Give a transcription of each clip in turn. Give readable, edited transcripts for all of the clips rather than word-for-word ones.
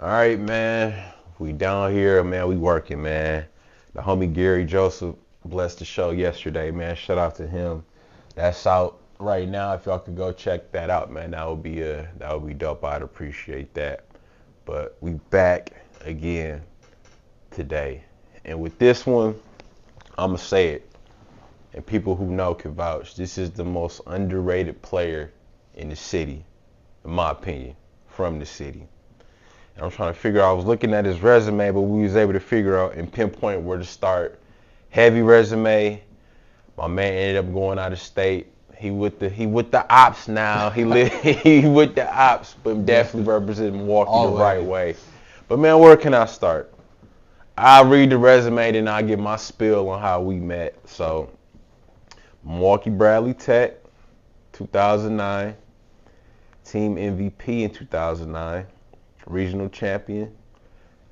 All right, man. We down here, man. We working, man. The homie Gary Joseph blessed the show yesterday, man. Shout out to him. That's out right now. If y'all could go check that out, man, that would be dope. I'd appreciate that. But we back again today, and with this one, I'ma say it, and people who know can vouch. This is the most underrated player in the city, in my opinion, from the city. And I'm trying to figure out, I was looking at his resume, but we was able to figure out and pinpoint where to start. Heavy resume. My man ended up going out of state. He with the ops now. He with the ops, but definitely representing Milwaukee the right way. But man, where can I start? I'll read the resume, then I'll give my spill on how we met. So Milwaukee Bradley Tech, 2009. Team MVP in 2009. Regional champion,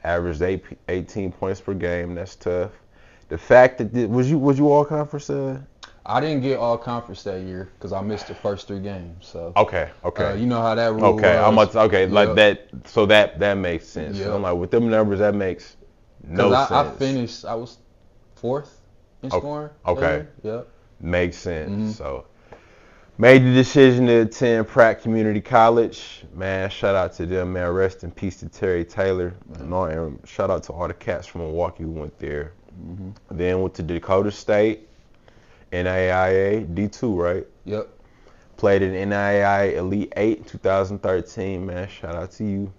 averaged 18 points per game. That's tough. The fact that was you all conference? I didn't get all conference that year because I missed the first 3 games. So Okay. you know how that rule Okay. was. Okay. Like Yep. that. So that makes sense. Yep. I'm like, with them numbers, that makes no Because I sense. finished, I was fourth in scoring. Okay. Yep. Makes sense. Mhm. So made the decision to attend Pratt Community College. Man, shout out to them, man. Rest in peace to Terry Taylor. And shout out to all the cats from Milwaukee who went there. Then went to Dakota State, NAIA D2, right? Yep. Played in NAIA Elite 8 in 2013, man. Shout out to you.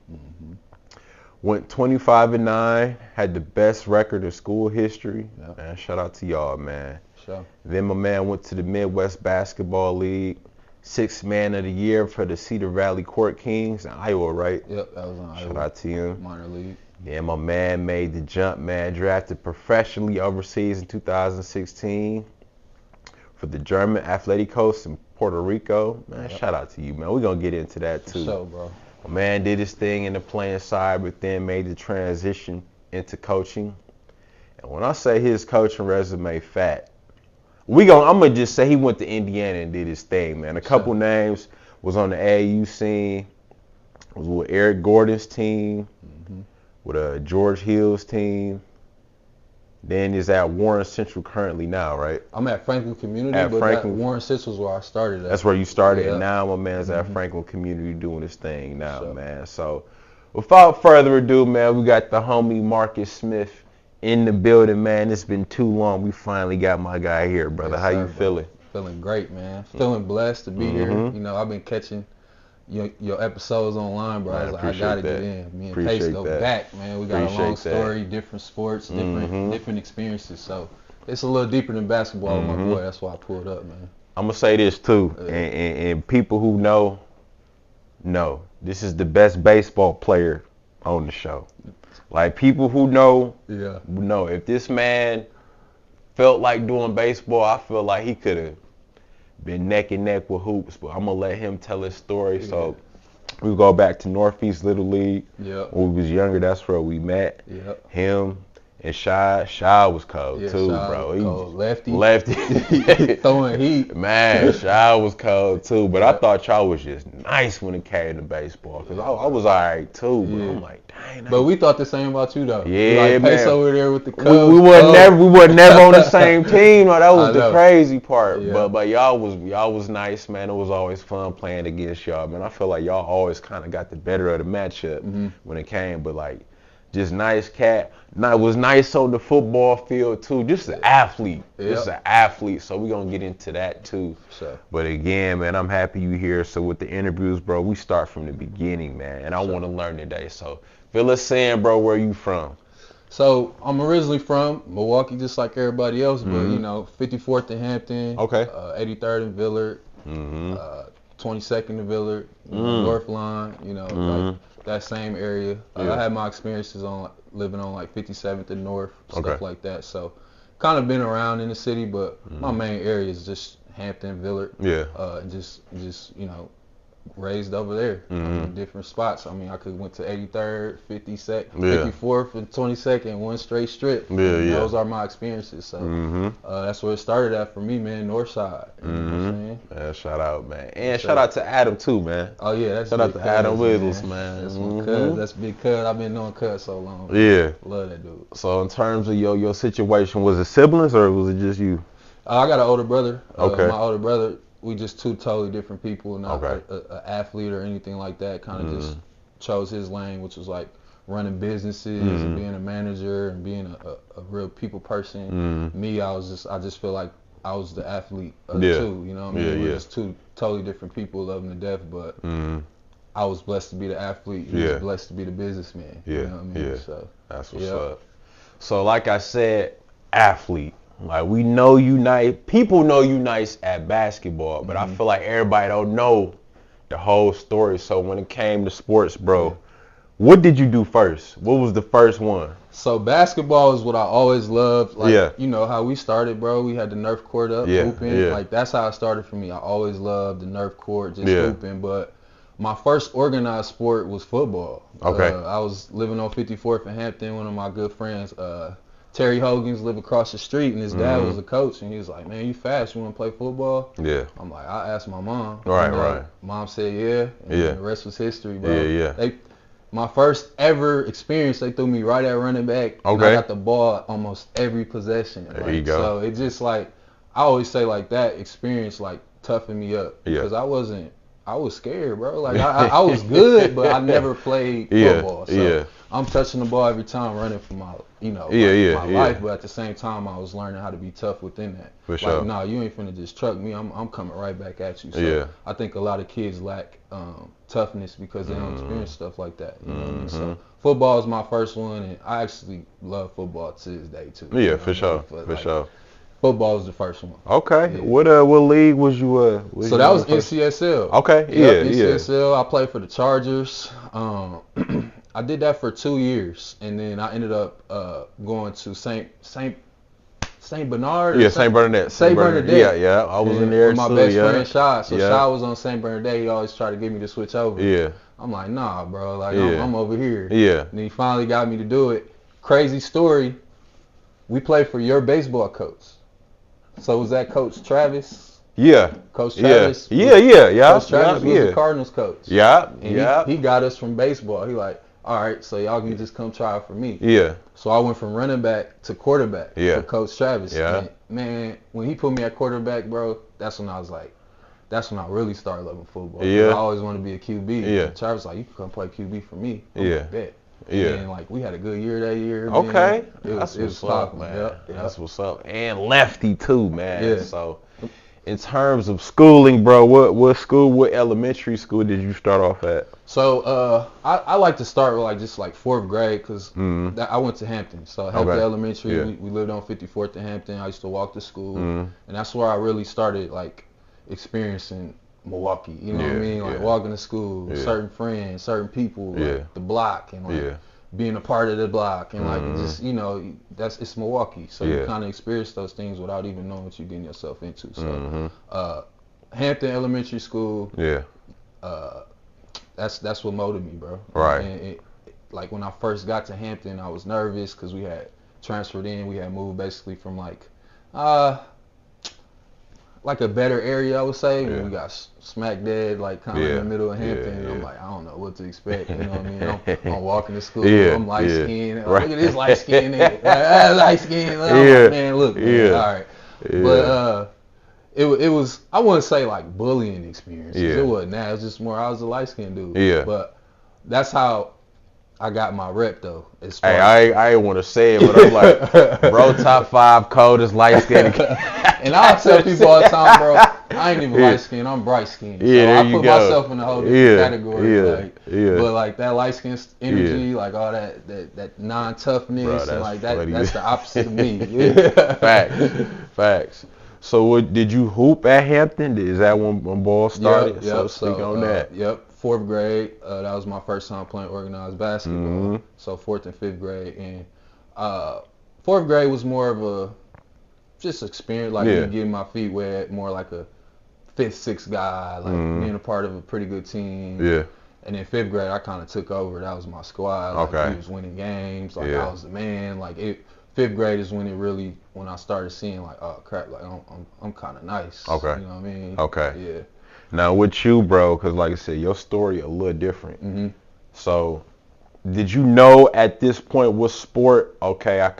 Went 25-9, had the best record in school history. Yep. Man, shout out to y'all, man. Sure. Then my man went to the Midwest Basketball League, 6th man of the year for the Cedar Valley Court Kings in Iowa, right? Yep. That was on Shout Iowa out to him. minor league. Then my man made the jump, man. Drafted professionally overseas in 2016 for the German Atleticos in Puerto Rico. Man, Yep. shout out to you, man. We're going to get into that too. So, bro. My man did his thing in the playing side, but then made the transition into coaching. And when I say his coaching resume fat, I'm gonna just say he went to Indiana and did his thing, man. A couple names was on the AAU scene. Was with Eric Gordon's team, with George Hill's team. Then is at Warren Central currently now, right? I'm at Franklin Community, At but Franklin- Warren Six was where I started at. That's where you started, Yeah. and now my man's at Franklin Community doing his thing now, Sure. man. So, without further ado, man, we got the homie Marcus Smith in the building, man. It's been too long. We finally got my guy here, brother. Yes, How sir, you bro. feeling? Feeling great, man. Feeling blessed to be here. You know, I've been catching your episodes online, bro. Man, I was like, I appreciate gotta get that. in. Me and Appreciate Pace go that. back, man. We got a long Appreciate that. story, different sports, different experiences. So it's a little deeper than basketball with my boy. That's why I pulled up, man. I'm gonna say this too, and people who know, this is the best baseball player on the show. Like, people who know, Yeah. if this man felt like doing baseball, I feel like he could have been neck and neck with hoops. But I'm gonna let him tell his story. So we go back to Northeast Little League. Yep. When we was younger, that's where we met. Yep. Him and Shy. Shy was cold Yeah, too, Shy bro. was cold. Lefty. Lefty. Throwing heat. Man, Shy was cold too, but I thought y'all was just nice when it came to baseball, because I was alright too, but I'm like, dang. But we thought the same about you, though. Yeah, like Pace man. over there with the Cubs. we were never on the same team. No, that was I the know. crazy part. Yeah. But y'all was nice, man. It was always fun playing against y'all, man. I feel like y'all always kind of got the better of the matchup when it came, but like, just nice cat. Was nice on the football field too. Just an athlete. Just an athlete. So we're gonna get into that too. Sure. But again, man, I'm happy you here. So with the interviews, bro, we start from the beginning, man. And I want to learn today. So fill us in, bro, where you from? So I'm originally from Milwaukee, just like everybody else, but 54th in Hampton, Okay. 83rd in Villard, 22nd in Villard, North Line, like that same area. I had my experiences on living on like 57th and North, stuff like that. So kind of been around in the city, but my main area is just Hampton, Villard. Yeah. Just raised over there. In different spots. I mean, I could went to 83rd, 54th, and 22nd, one straight strip. Those are my experiences. So that's where it started at for me, man. Northside. You know what I'm saying? Man, shout out, man, and shout out to Adam too, man. Oh yeah, that's shout out to Adam Wiggles, man. That's my cuz. That's big cuz. I've been knowing cuz so long. Yeah, love that dude. So in terms of your situation, was it siblings or was it just you? I got an older brother. Okay. My older brother. We just two totally different people, not an athlete or anything like that. Kind of just chose his lane, which was like running businesses and being a manager and being a real people person. Me, I just feel like I was the athlete of the two. You know what I mean? We're just two totally different people, loving to death, but I was blessed to be the athlete. He was blessed to be the businessman. You know what I mean? So that's what's up. So like I said, athlete. Like we know you nice, people know you nice at basketball, but I feel like everybody don't know the whole story. So when it came to sports, bro, what did you do first? What was the first one? So basketball is what I always loved. Like you know how we started, bro. We had the Nerf court up, hooping. Like that's how it started for me. I always loved the Nerf court, just hooping. But my first organized sport was football. Okay. I was living on 54th in Hampton. One of my good friends, Terry Hogan's, lived across the street, and his dad was a coach, and he was like, "Man, you fast? You want to play football?" Yeah. I'm like, I asked my mom. Right. Mom said, "Yeah." And the rest was history, bro. My first ever experience, they threw me right at running back. Okay. And I got the ball almost every possession. There you go. So it just like, I always say like that experience like toughened me up because I was scared, bro. Like I was good, but I never played football. So I'm touching the ball every time, running for my, my life. But at the same time, I was learning how to be tough within that. For sure. Like, nah, you ain't finna just truck me. I'm coming right back at you. So I think a lot of kids lack toughness because they don't experience stuff like that. You know what I mean? So football is my first one, and I actually love football to this day too. Yeah, for sure. For sure. Football was the first one. Okay. Yeah. What league was you So that was NCSL. Okay. NCSL. I played for the Chargers. I did that for 2 years, and then I ended up going to Saint Bernard. Yeah, Saint Bernadette. Saint Bernadette. Yeah. I was in there with my best friend Shaw. So Shaw was on Saint Bernadette. He always tried to get me to switch over. Yeah. I'm like, nah, bro. Like I'm over here. Yeah. And he finally got me to do it. Crazy story. We played for your baseball coach. So was that Coach Travis? Yeah. Coach Travis? Yeah. Coach Travis was the Cardinals coach. Yeah. And he got us from baseball. He like, all right, so y'all can just come try out for me. Yeah. So I went from running back to quarterback for Coach Travis. Yeah. And man, when he put me at quarterback, bro, that's when I really started loving football. Yeah. I always wanted to be a QB. Yeah. And Travis was like, you can come play QB for me. I'm like, bet. And like we had a good year that year. Okay. Man. That's what's up, man. Yep. That's what's up. And lefty too, man. Yeah. So in terms of schooling, bro, what elementary school did you start off at? So I like to start with like 4th grade because I went to Hampton. So Hampton Elementary, we lived on 54th in Hampton. I used to walk to school, and that's where I really started like experiencing Milwaukee. You know what I mean? Like walking to school, certain friends, certain people, like the block, and like being a part of the block, and like just it's Milwaukee. So you kind of experience those things without even knowing what you're getting yourself into. So Hampton Elementary School. Yeah. That's what motivated me, bro. Right. And like when I first got to Hampton, I was nervous because we had transferred in. We had moved basically from like a better area, I would say. When we got smack dead, like kind of in the middle of Hampton. And I'm like, I don't know what to expect. You know what I mean? I'm walking to school. I'm light skinned. Look at this light skinned nigga. Light skinned. Like, man, look, man. All right. But it was, I wouldn't say like bullying experience. It wasn't that. It was just more, I was a light skinned dude. Yeah. But that's how I got my rep though. Hey, I ain't want to say it, but I'm like, bro, top 5 coldest light skinned. And I tell people all the time, bro, I ain't even light skinned, I'm bright skinned. So I put myself in a whole different category. But like that light skinned energy, like all that non-toughness, and like that's the opposite of me. Facts. So what did you hoop at Hampton? Is that when ball started? Yep. Speak on that. Yep. 4th grade. That was my first time playing organized basketball. So 4th and 5th grade, and 4th grade was more of a just experience, like me getting my feet wet, more like a fifth, sixth guy, like being a part of a pretty good team. Yeah. And in fifth grade, I kind of took over. That was my squad. Like, Okay. we was winning games. Like, I was the man. Like, fifth grade is when I started seeing, like, oh, crap, like, I'm kind of nice. Okay. You know what I mean? Okay. Yeah. Now, with you, bro, because like I said, your story a little different. Mm-hmm. So, did you know at this point what sport, okay, I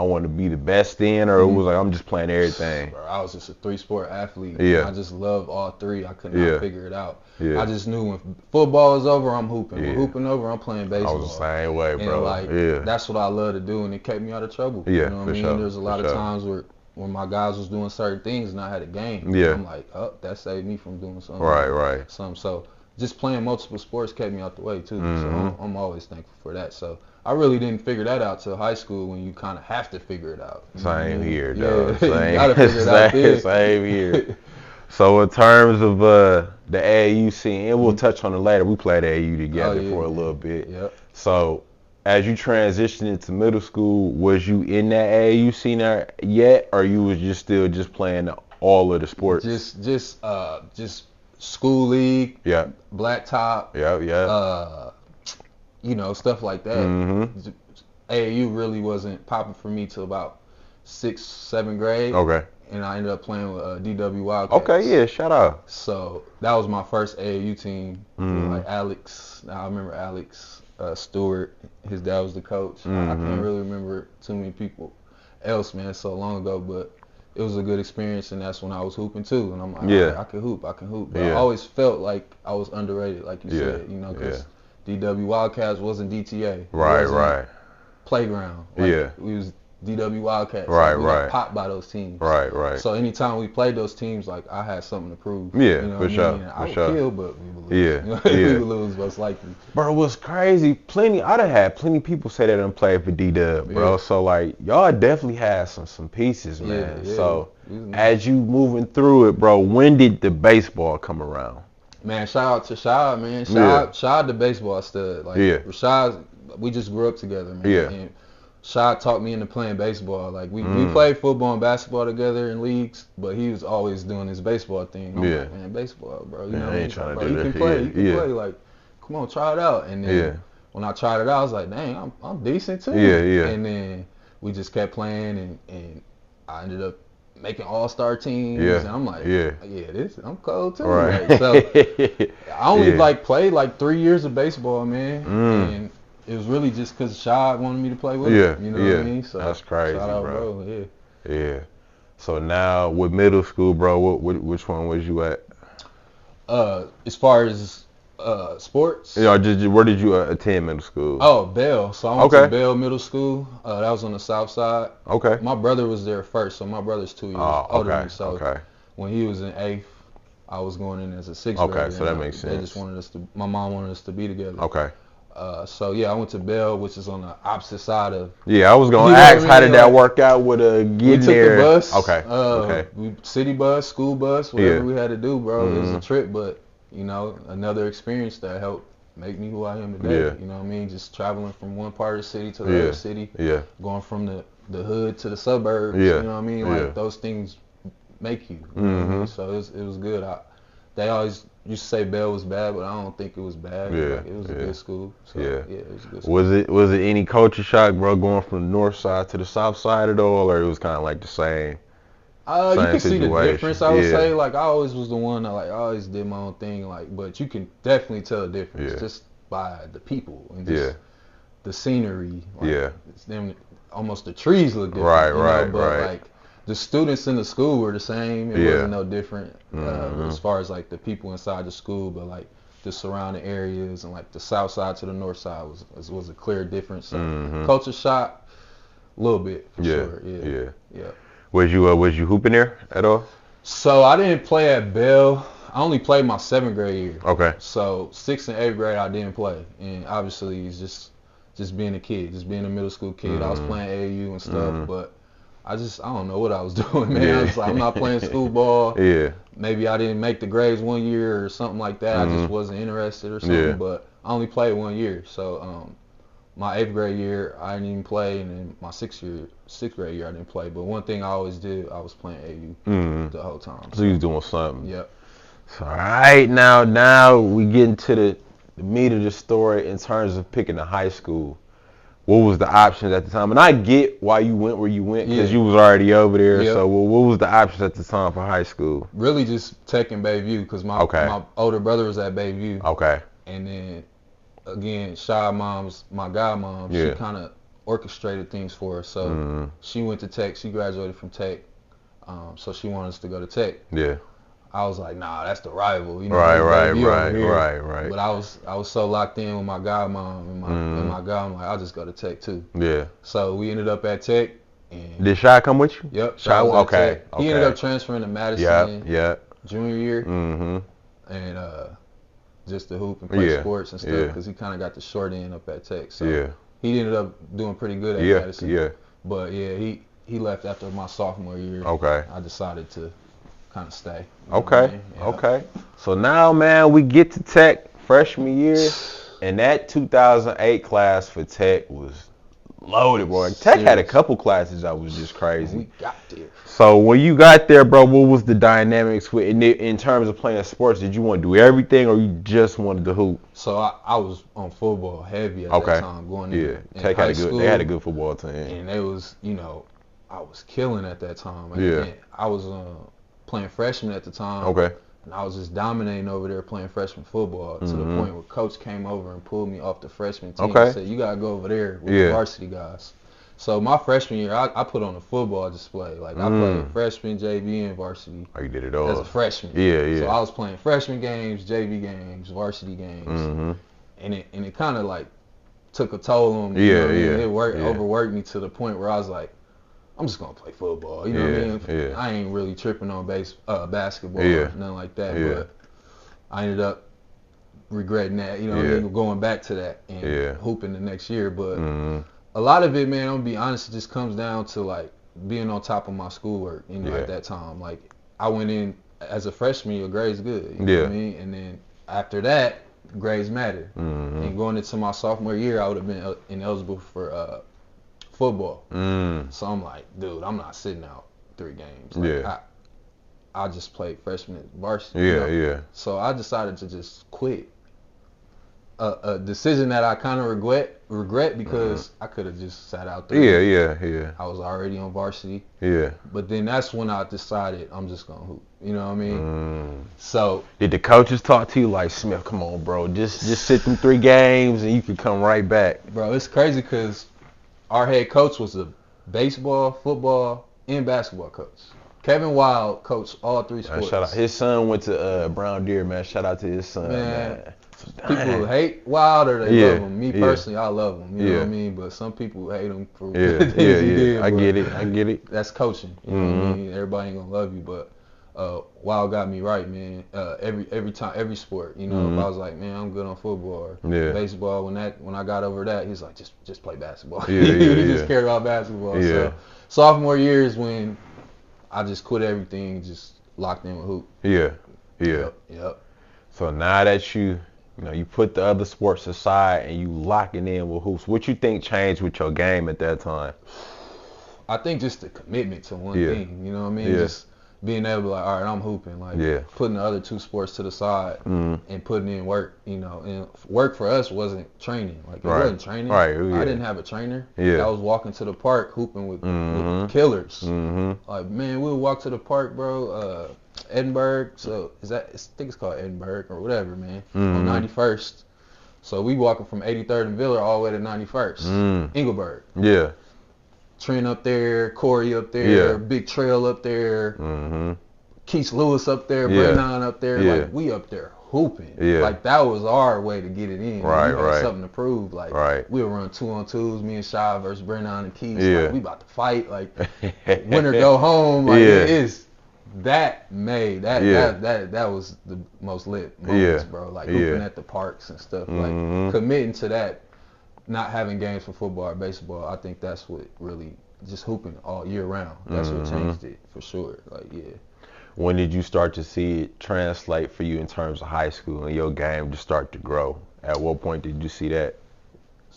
want to be the best in, or it was like, I'm just playing everything? Bro, I was just a 3-sport athlete. Yeah. I just loved all three. I could not figure it out. Yeah. I just knew when football is over, I'm hooping. Yeah. When hooping over, I'm playing baseball. I was the same way, bro. And like, that's what I love to do, and it kept me out of trouble. Yeah, you know what I mean? sure. There's a lot of times where when my guys was doing certain things and I had a game, I'm like, oh, that saved me from doing something. Right. So just playing multiple sports kept me out the way too. So I'm always thankful for that. So I really didn't figure that out till high school when you kind of have to figure it out. Same here, dog. Same, you gotta figure it out then. Same here. So in terms of the AAU scene, and we'll touch on it later. We played AAU together for a little bit. Yep. So as you transitioned into middle school, was you in that AAU scene yet, or you was just still playing all of the sports? Just school league. Yeah. Black top. Yeah. Stuff like that. Mm-hmm. AAU really wasn't popping for me till about 6th, 7th grade. Okay. And I ended up playing with DW Wildcats. Okay, yeah, shout out. So that was my first AAU team. Like Alex, I remember Alex Stewart. His dad was the coach. I can't really remember too many people else, man, so long ago. But it was a good experience, and that's when I was hooping too. And I'm like, I can hoop. But I always felt like I was underrated, like you said, because DW Wildcats wasn't DTA. Right. Playground. We was DW Wildcats. Right. We got popped by those teams. Right. So anytime we played those teams, like, I had something to prove. Yeah, you know for sure. I would kill, but we would lose. Yeah. We would lose most likely. Bro, it was crazy. I done had plenty of people say that and play for D-Dub, bro. Yeah. So, like, y'all definitely had some pieces, man. Yeah. So, as you moving through it, bro, when did the baseball come around? Man, shout out to Rashad, man. Shout out to baseball stud. Like, Rashad, we just grew up together, man. Yeah. And Rashad taught me into playing baseball. Like, we played football and basketball together in leagues, but he was always doing his baseball thing. I'm like, man, baseball, bro. You know, I ain't trying to do that. You can play. Like, come on, try it out. And then when I tried it out, I was like, dang, I'm decent too. Yeah. And then we just kept playing, and I ended up making all-star teams. Yeah. And I'm like, I'm cold too. Right. Like, so I only played like 3 years of baseball, man. And it was really just because Shad wanted me to play with him. You know what I mean? So that's crazy, shout out, bro. Yeah. So now with middle school, bro, which one was you at? As far as sports? Yeah, where did you attend middle school? Oh, Bell. So I went to Bell Middle School. That was on the south side. Okay. My brother was there first, so my brother's 2 years older than me. So when he was in 8th, I was going in as a 6th grader. Okay, so that makes sense. They just wanted my mom wanted us to be together. Okay. So I went to Bell, which is on the opposite side of. Yeah, I was gonna ask, how did that work out with getting there? We took the bus. Okay. City bus, school bus, whatever we had to do, bro. It was a trip, but another experience that helped make me who I am today. Yeah. You know what I mean? Just traveling from one part of the city to the other city. Yeah. Going from the hood to the suburbs. Yeah. You know what I mean? Like those things make you. You know what I mean? So it was good. They always used to say Bell was bad, but I don't think it was bad. Yeah. Like, it was a good school. So, it was a good school. Was it any culture shock, bro, going from the north side to the south side at all, or it was kind of like the same? You can see the difference. I would say, like, I always was the one that, like, I always did my own thing, like, but you can definitely tell the difference just by the people and just the scenery. Like, it's them, almost the trees look different. Right. Like, the students in the school were the same. It wasn't no different as far as, like, the people inside the school, but, like, the surrounding areas and, like, the south side to the north side was a clear difference. So culture shock, a little bit for sure. Yeah. Was you hooping there at all? So I didn't play at Bell. I only played my 7th grade year. Okay. So 6th and 8th grade I didn't play, and obviously it's just being a kid, just being a middle school kid. I was playing AAU and stuff, but I don't know what I was doing, man. I was like, I'm not playing school ball. Maybe I didn't make the grades one year or something like that. I just wasn't interested or something. But I only played 1 year, so my 8th grade year, I didn't even play, and then my 6th grade year, I didn't play. But one thing I always did, I was playing AU the whole time. So you was doing something. Yep. So, all right, now we get into the meat of the story in terms of picking a high school. What was the options at the time? And I get why you went where you went because you was already over there. Yep. So what was the options at the time for high school? Really just Tech and Bayview because my older brother was at Bayview. Okay. And then, again, my godmom, she kind of orchestrated things for us. So she went to Tech. She graduated from Tech. So she wanted us to go to Tech. Yeah. I was like, nah, that's the rival. You know, right. But I was so locked in with my godmom and my god, I'm like, I'll just go to Tech too. Yeah. So we ended up at Tech. And did Shy come with you? Yep. Shy was okay. He ended up transferring to Madison. Junior year. And just to hoop and play sports and stuff because he kind of got the short end up at Tech. So he ended up doing pretty good at Madison. Yeah. But yeah, he left after my sophomore year. Okay. I decided to kind of stay. Okay. Okay. So now, man, we get to Tech freshman year, and that 2008 class for Tech was loaded, bro. Tech had a couple classes that was just crazy. We got there. So when you got there, bro, what was the dynamics with in terms of playing sports? Did you want to do everything, or you just wanted to hoop? So I was on football heavy at that time, going in Tech had they had a good football team, and it was, I was killing at that time. And I was playing freshman at the time. Okay. And I was just dominating over there playing freshman football to the point where coach came over and pulled me off the freshman team and said, you got to go over there with the varsity guys. So my freshman year, I put on a football display. Like I played freshman, JV, and varsity. Oh, you did it all. As a freshman. Yeah. So I was playing freshman games, JV games, varsity games. And it kind of like took a toll on me. It overworked me to the point where I was like, I'm just gonna play football. You know what I mean? I ain't really tripping on basketball, nothing like that. But I ended up regretting that. You know what I mean? Going back to that and hooping the next year. But a lot of it, man, I'm gonna be honest, it just comes down to like being on top of my schoolwork. At that time, like I went in as a freshman, your grades good. You know what I mean? And then after that, grades matter. And going into my sophomore year, I would have been ineligible for football. So I'm like, dude, I'm not sitting out 3 games. Like, I just played freshman varsity. So I decided to just quit. A decision that I kind of regret because I could have just sat out 3 games. I was already on varsity. But then that's when I decided I'm just gonna hoop. You know what I mean? So did the coaches talk to you like, Smith, come on, bro, just sit them 3 games and you could come right back? Bro, it's crazy because our head coach was a baseball, football, and basketball coach. Kevin Wild coached all 3 sports. Shout out. His son went to Brown Deer, man. Shout out to his son, man. People hate Wild or they love him. Me personally, I love him. You know what I mean? But some people hate him for the things he did. I get it. That's coaching. You know what I mean? Everybody ain't gonna love you, but Wild got me right, man. Every time, every sport. You know, if I was like, man, I'm good on football or baseball. When I got over that, he's like, just play basketball. He just cared about basketball. So sophomore year is when I just quit everything, just locked in with hoop. Yep. So now that you put the other sports aside and you locking in with hoops, what you think changed with your game at that time? I think just the commitment to one thing. You know what I mean? Just being able to, like, all right, I'm hooping. Like, putting the other 2 sports to the side and putting in work, And work for us wasn't training. Like, it wasn't training. I didn't have a trainer. I was walking to the park hooping with killers. Like, man, we'll walk to the park, bro. Edinburgh. So, I think it's called Edinburgh or whatever, man. On 91st. So, we walking from 83rd and Villa all the way to 91st. Engelberg. Trent up there, Corey up there, Big Trail up there, Keith Lewis up there, Brennan up there. Like, we up there hooping. Like, that was our way to get it in. Right. Something to prove. Like, we'll run 2-on-2s, me and Shy versus Brennan and Keith. Like, we about to fight. Like, win or go home. Like, it is. That was the most lit moments, bro. Like, hooping at the parks and stuff. Like, committing to that. Not having games for football or baseball, I think that's what really, just hooping all year round. That's what changed it for sure. Like, When did you start to see it translate for you in terms of high school and your game just start to grow? At what point did you see that?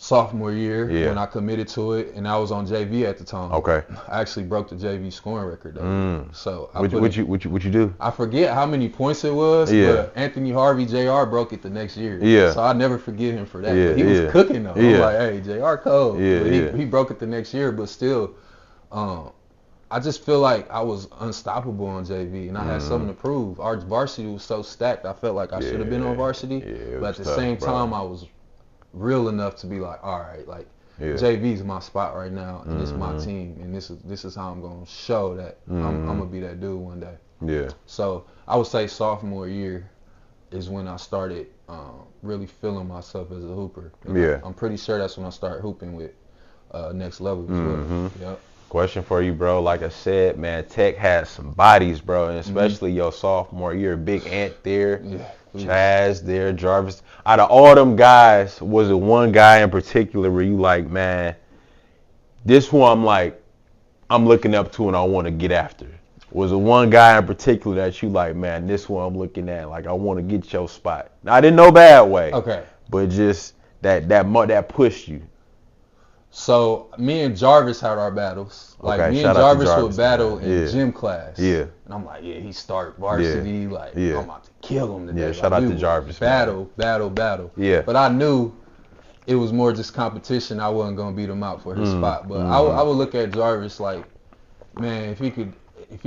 sophomore year when I committed to it, and I was on JV at the time. Okay. I actually broke the JV scoring record though. So what you do? I forget how many points it was, but Anthony Harvey Jr. broke it the next year. Yeah. So I never forget him for that. But he was cooking though. I'm like, hey, JR cold. Yeah, but he broke it the next year, but still, I just feel like I was unstoppable on JV, and I had something to prove. Our varsity was so stacked. I felt like I should have been on varsity, but at the same time, I was real enough to be like, all right, like JV's my spot right now, and it's my team, and this is how I'm gonna show that I'm gonna be that dude one day. Yeah. So I would say sophomore year is when I started really feeling myself as a hooper. And I'm pretty sure that's when I started hooping with Next Level as well. Yep. Question for you, bro. Like I said, man, Tech had some bodies, bro, and especially your sophomore year. Big Ant there, Chaz there, Jarvis. Out of all them guys, was it one guy in particular where you like, man, this one I'm looking up to and I want to get after? Was it one guy in particular that you like, man, this one I'm looking at, like I want to get your spot? Not in no bad way. Okay. But just that pushed you. So me and Jarvis had our battles. Like me and Jarvis would battle in gym class. Yeah. And I'm like, he start varsity. Like I'm about to kill him today. Yeah. Shout out to Jarvis. Battle. Yeah. But I knew it was more just competition. I wasn't gonna beat him out for his spot. But I would look at Jarvis like, man, if he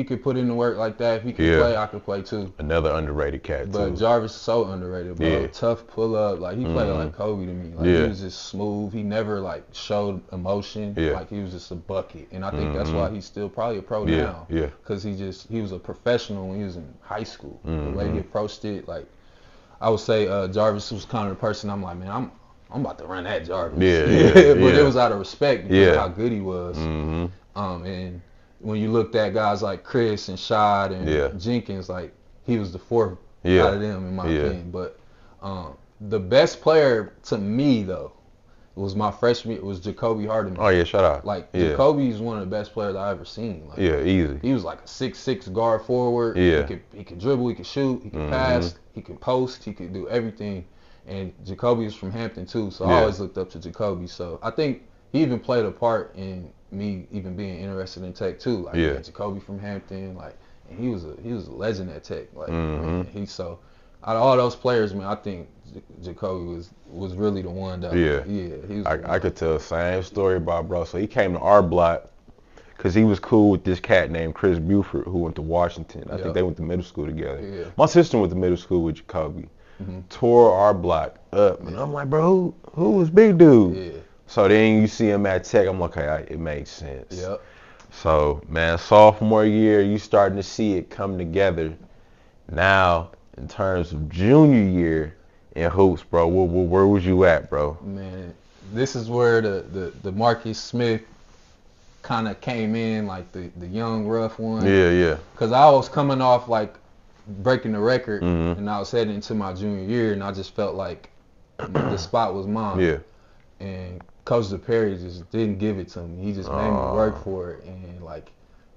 could put in the work like that, if he could play, I could play too. Another underrated cat but too. Jarvis is so underrated, bro. Yeah. Tough pull up, like he played like Kobe to me. Like he was just smooth. He never like showed emotion. Yeah. Like he was just a bucket, and I think that's why he's still probably a pro now. Yeah. Because he was a professional when he was in high school. The way he approached it, like I would say, Jarvis was kind of the person I'm like, man, I'm about to run that Jarvis. But it was out of respect because of how good he was. And when you looked at guys like Chris and Shad and Jenkins, like he was the fourth out of them in my opinion. But the best player to me though was my freshman. It was Jacoby Hardiman. Oh yeah, shout out. Like Jacoby is one of the best players I ever seen. Like, easy. He was like a 6'6" guard forward. Yeah. He could dribble. He could shoot. He could pass. He could post. He could do everything. And Jacoby was from Hampton too, so I always looked up to Jacoby. So I think he even played a part in me even being interested in Tech too. Like Jacoby from Hampton, like, and he was a legend at Tech. Like man, so out of all those players, man, I think Jacoby was really the one that he was I could tell the same story about bro. So he came to our block because he was cool with this cat named Chris Buford who went to Washington. I think they went to middle school together. My sister went to middle school with Jacoby. Tore our block up, and I'm like, bro, who was big dude? So then you see him at Tech, I'm like, okay, it makes sense. So man, sophomore year, you starting to see it come together. Now, in terms of junior year in hoops, bro, where was you at, bro? Man, this is where the Marcus Smith kind of came in, like the young rough one. Yeah. Because I was coming off like breaking the record, and I was heading into my junior year, and I just felt like the spot was mine. And Coach DePerry just didn't give it to me. He just made me work for it, and like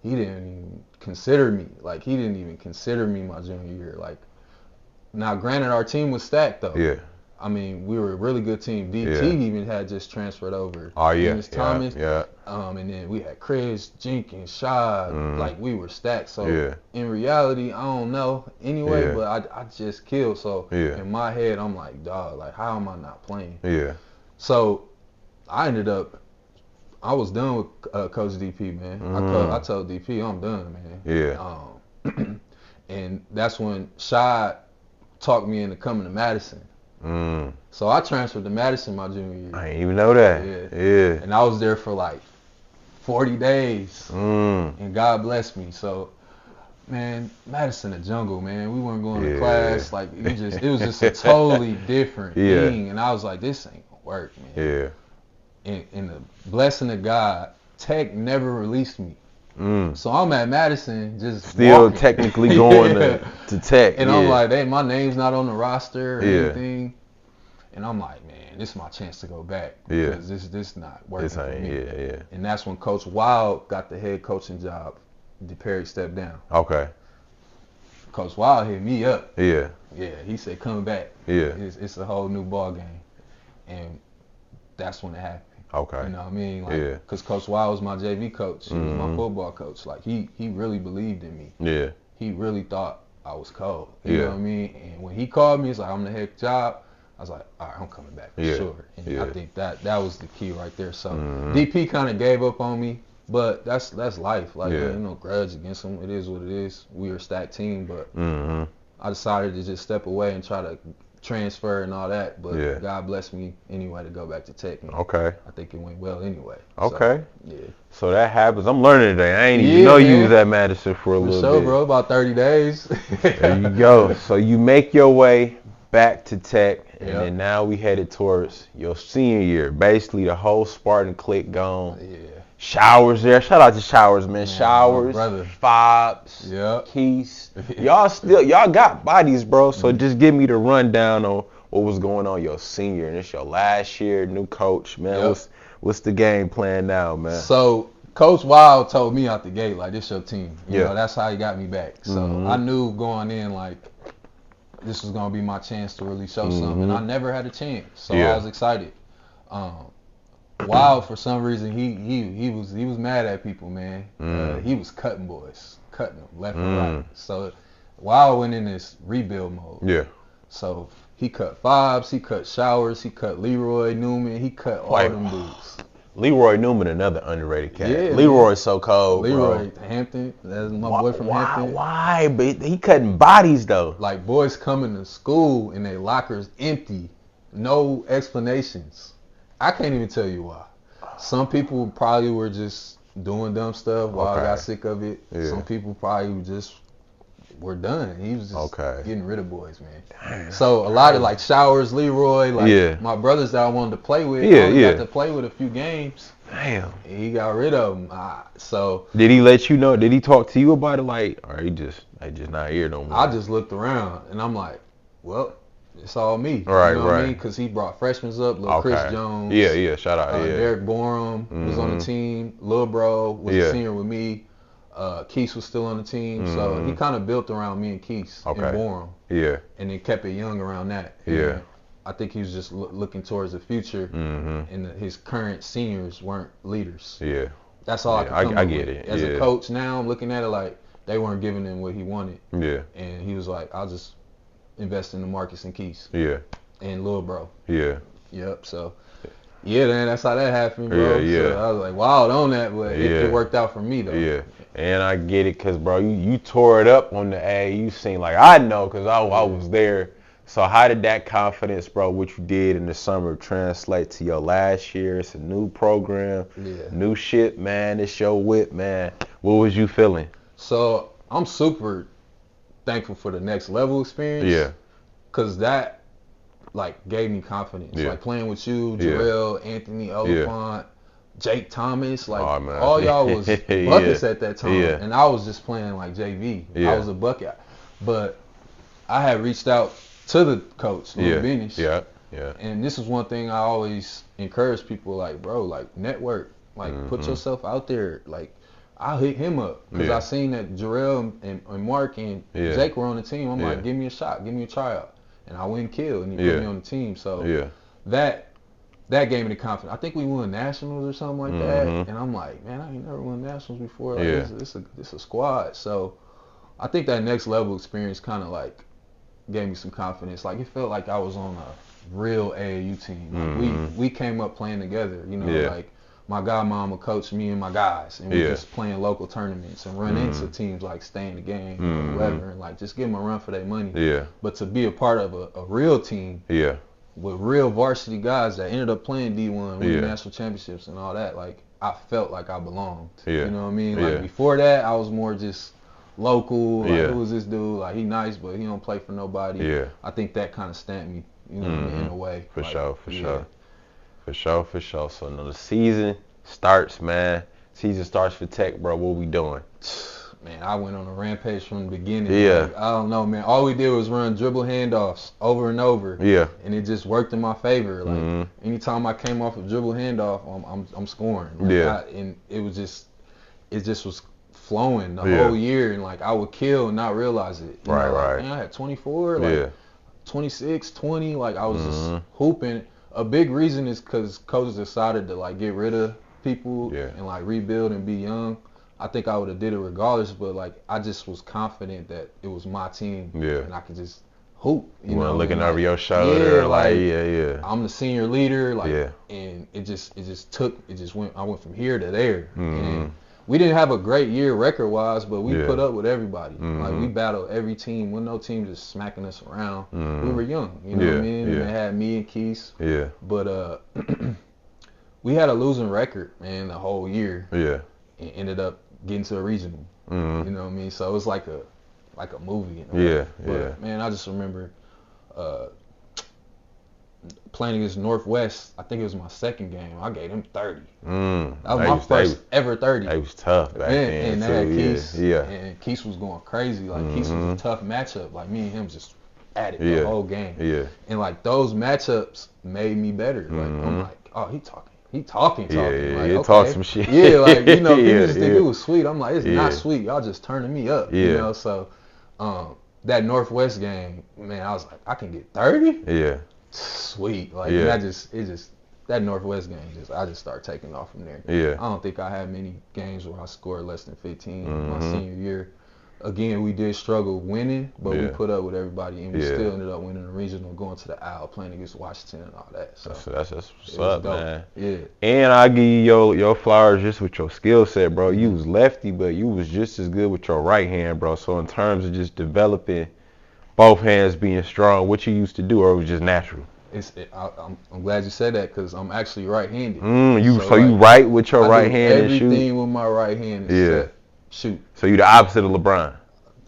he didn't even consider me. Like he didn't even consider me my junior year. Like now, granted, our team was stacked though. I mean, we were a really good team. DT even had just transferred over. Thomas. And then we had Chris, Jenkins, Shad. Like, we were stacked. So, in reality, I don't know anyway, but I just killed. So, in my head, I'm like, dog, like, how am I not playing? So, I was done with Coach DP, man. I told DP, I'm done, man. And that's when Shad talked me into coming to Madison. So I transferred to Madison my junior year. I didn't even know that. And I was there for like 40 days. And God bless me. So, man, Madison a jungle, man. We weren't going to class. Like it was just a totally different thing. And I was like, this ain't gonna work, man. And the blessing of God, Tech never released me. So I'm at Madison just still walking. Technically going to Tech. And I'm like, hey, my name's not on the roster or anything. And I'm like, man, this is my chance to go back. Because this not working for me. And that's when Coach Wild got the head coaching job. DePerry stepped down. Okay. Coach Wild hit me up. Yeah, he said, come back. It's a whole new ball game. And that's when it happened. Okay. You know what I mean? Like, because Coach Wild was my JV coach. He was my football coach. Like, he really believed in me. Yeah. He really thought I was cold. You know what I mean? And when he called me, he's like, I'm the head job. I was like, all right, I'm coming back for sure. And I think that was the key right there. So DP kind of gave up on me, but that's life. Like, you know, grudge against him. It is what it is. We were a stacked team, but I decided to just step away and try to transfer and all that. But God blessed me anyway to go back to Tech. And I think it went well anyway. Okay. So, So that happens. I'm learning today. I ain't even know you was at Madison for a little bit. Bro. About 30 days. There you go. So you make your way back to Tech, and then now we headed towards your senior year. Basically, the whole Spartan clique gone. Yeah. Showers there. Shout out to Showers, man. Showers, Fobs, Keys. Y'all got bodies, bro. So just give me the rundown on what was going on your senior, and it's your last year, new coach, man. What's the game plan now, man? So Coach Wild told me out the gate, like, this your team. You know, that's how he got me back. So I knew going in, like, this was gonna be my chance to really show something, and I never had a chance, so I was excited. Wild, for some reason, he was mad at people, man. He was cutting boys, cutting them left and right. So Wild went in this rebuild mode. Yeah. So he cut Fobs, he cut Showers, he cut Leroy Newman, he cut all them dudes. Leroy Newman, another underrated cat. Yeah, Leroy's so cold, Leroy bro. Hampton, that's my boy from Hampton. Why? But he cutting bodies, though. Like, boys coming to school and their lockers empty. No explanations. I can't even tell you why. Some people probably were just doing dumb stuff while I got sick of it. Some people probably just were done. He was just getting rid of boys, man. Damn. So a lot of, like, Showers, Leroy, like my brothers that I wanted to play with, I only got to play with a few games. Damn. And he got rid of them. So did he let you know? Did he talk to you about it? Like, or he just not here no more? I just looked around and I'm like, well, it's all me. Right, you know what I mean? Because he brought freshmen up, Lil Chris Jones. Yeah, shout out. Derek Borum was on the team. Lil Bro was a senior with me. Keese was still on the team, so he kind of built around me and Keese and Borum. Yeah. And then kept it young around that. And I think he was just looking towards the future, and his current seniors weren't leaders. Yeah. That's all I can come up with. It. As a coach now, I'm looking at it like they weren't giving him what he wanted. Yeah. And he was like, I'll just invest in the Marcus and Keese. Yeah. And Lil Bro. Yeah. Yep. So, yeah, man, that's how that happened, bro. So I was like, wild on that, but it worked out for me, though. Yeah. And I get it, because, bro, you tore it up on the A. You seem like, I know, because I was there. So how did that confidence, bro, what you did in the summer, translate to your last year? It's a new program, new shit, man. It's your whip, man. What was you feeling? So I'm super thankful for the next level experience. Yeah. Because that, like, gave me confidence. Like, playing with you, Jarrell, Anthony Oliphant, Jake Thomas, like, all y'all was buckets at that time. And I was just playing, like, JV. I was a bucket. But I had reached out to the coach, Lil Benish. Yeah. And this is one thing I always encourage people, like, bro, like, network. Like, put yourself out there. Like, I'll hit him up. Because I seen that Jarrell and Mark and Jake were on the team. I'm like, give me a shot. Give me a tryout. And I went and killed, and he put me on the team. So that gave me the confidence. I think we won nationals or something like that. And I'm like, man, I ain't never won nationals before. Like, this a squad. So I think that next level experience kind of, like, gave me some confidence. Like, it felt like I was on a real AAU team. Like, we came up playing together. You know, like, my godmama coached me and my guys, and we just playing local tournaments and run into teams like Stay in the Game or whatever, and, like, just give them a run for their money. Yeah. But to be a part of a real team with real varsity guys that ended up playing D1, winning national championships and all that, like, I felt like I belonged. You know what I mean? Like, before that, I was more just local. Like, who is this dude? Like, he nice, but he don't play for nobody. Yeah. I think that kind of stamped me, you know, in a way. For sure. For sure. So now the season starts, man. Season starts for Tech, bro. What we doing? Man, I went on a rampage from the beginning. Yeah. Like, I don't know, man. All we did was run dribble handoffs over and over. Yeah. And it just worked in my favor. Like, anytime I came off a dribble handoff, I'm scoring. Like, and it just was flowing the whole year, and, like, I would kill and not realize it. Right. Like, man, I had 24, like 26, 20, like, I was just hooping. A big reason is because coaches decided to like get rid of people and like rebuild and be young. I think I would have did it regardless, but like I just was confident that it was my team and I could just hoop. You know, looking over your shoulder, I'm the senior leader, and it just went. I went from here to there, and we didn't have a great year record wise, but we put up with everybody. Like we battled every team. When no team just smacking us around. We were young, you know what I mean? And they had me and Keith. But we had a losing record, man, the whole year. And ended up getting to a regional. You know what I mean? So it was like a movie. But man, I just remember playing against Northwest. I think it was my second game. I gave them 30. That was my first ever 30. It was tough back then. And they had Keith. And Keith was going crazy. Like Keith was a tough matchup. Like me and him just at it the whole game. And like those matchups made me better. Like I'm like, oh, he talking. He talking. Like, talk some shit. Like, you know, people just think it was sweet. I'm like, it's not sweet. Y'all just turning me up. You know, so that Northwest game, man, I was like, I can get 30? Sweet. Like that Northwest game I just started taking off from there. I don't think I had many games where I scored less than 15 my senior year. Again, we did struggle winning, but we put up with everybody, and we still ended up winning the regional, going to the Owl, playing against Washington and all that. So that's what's up, man. Yeah. And I give you your flowers just with your skill set, bro. You was lefty, but you was just as good with your right hand, bro. So in terms of just developing both hands being strong, what you used to do, or it was just natural? I'm glad you said that because I'm actually right-handed. So you right with your right hand and shoot? Everything with my right hand is set. Shoot. So you the opposite of LeBron.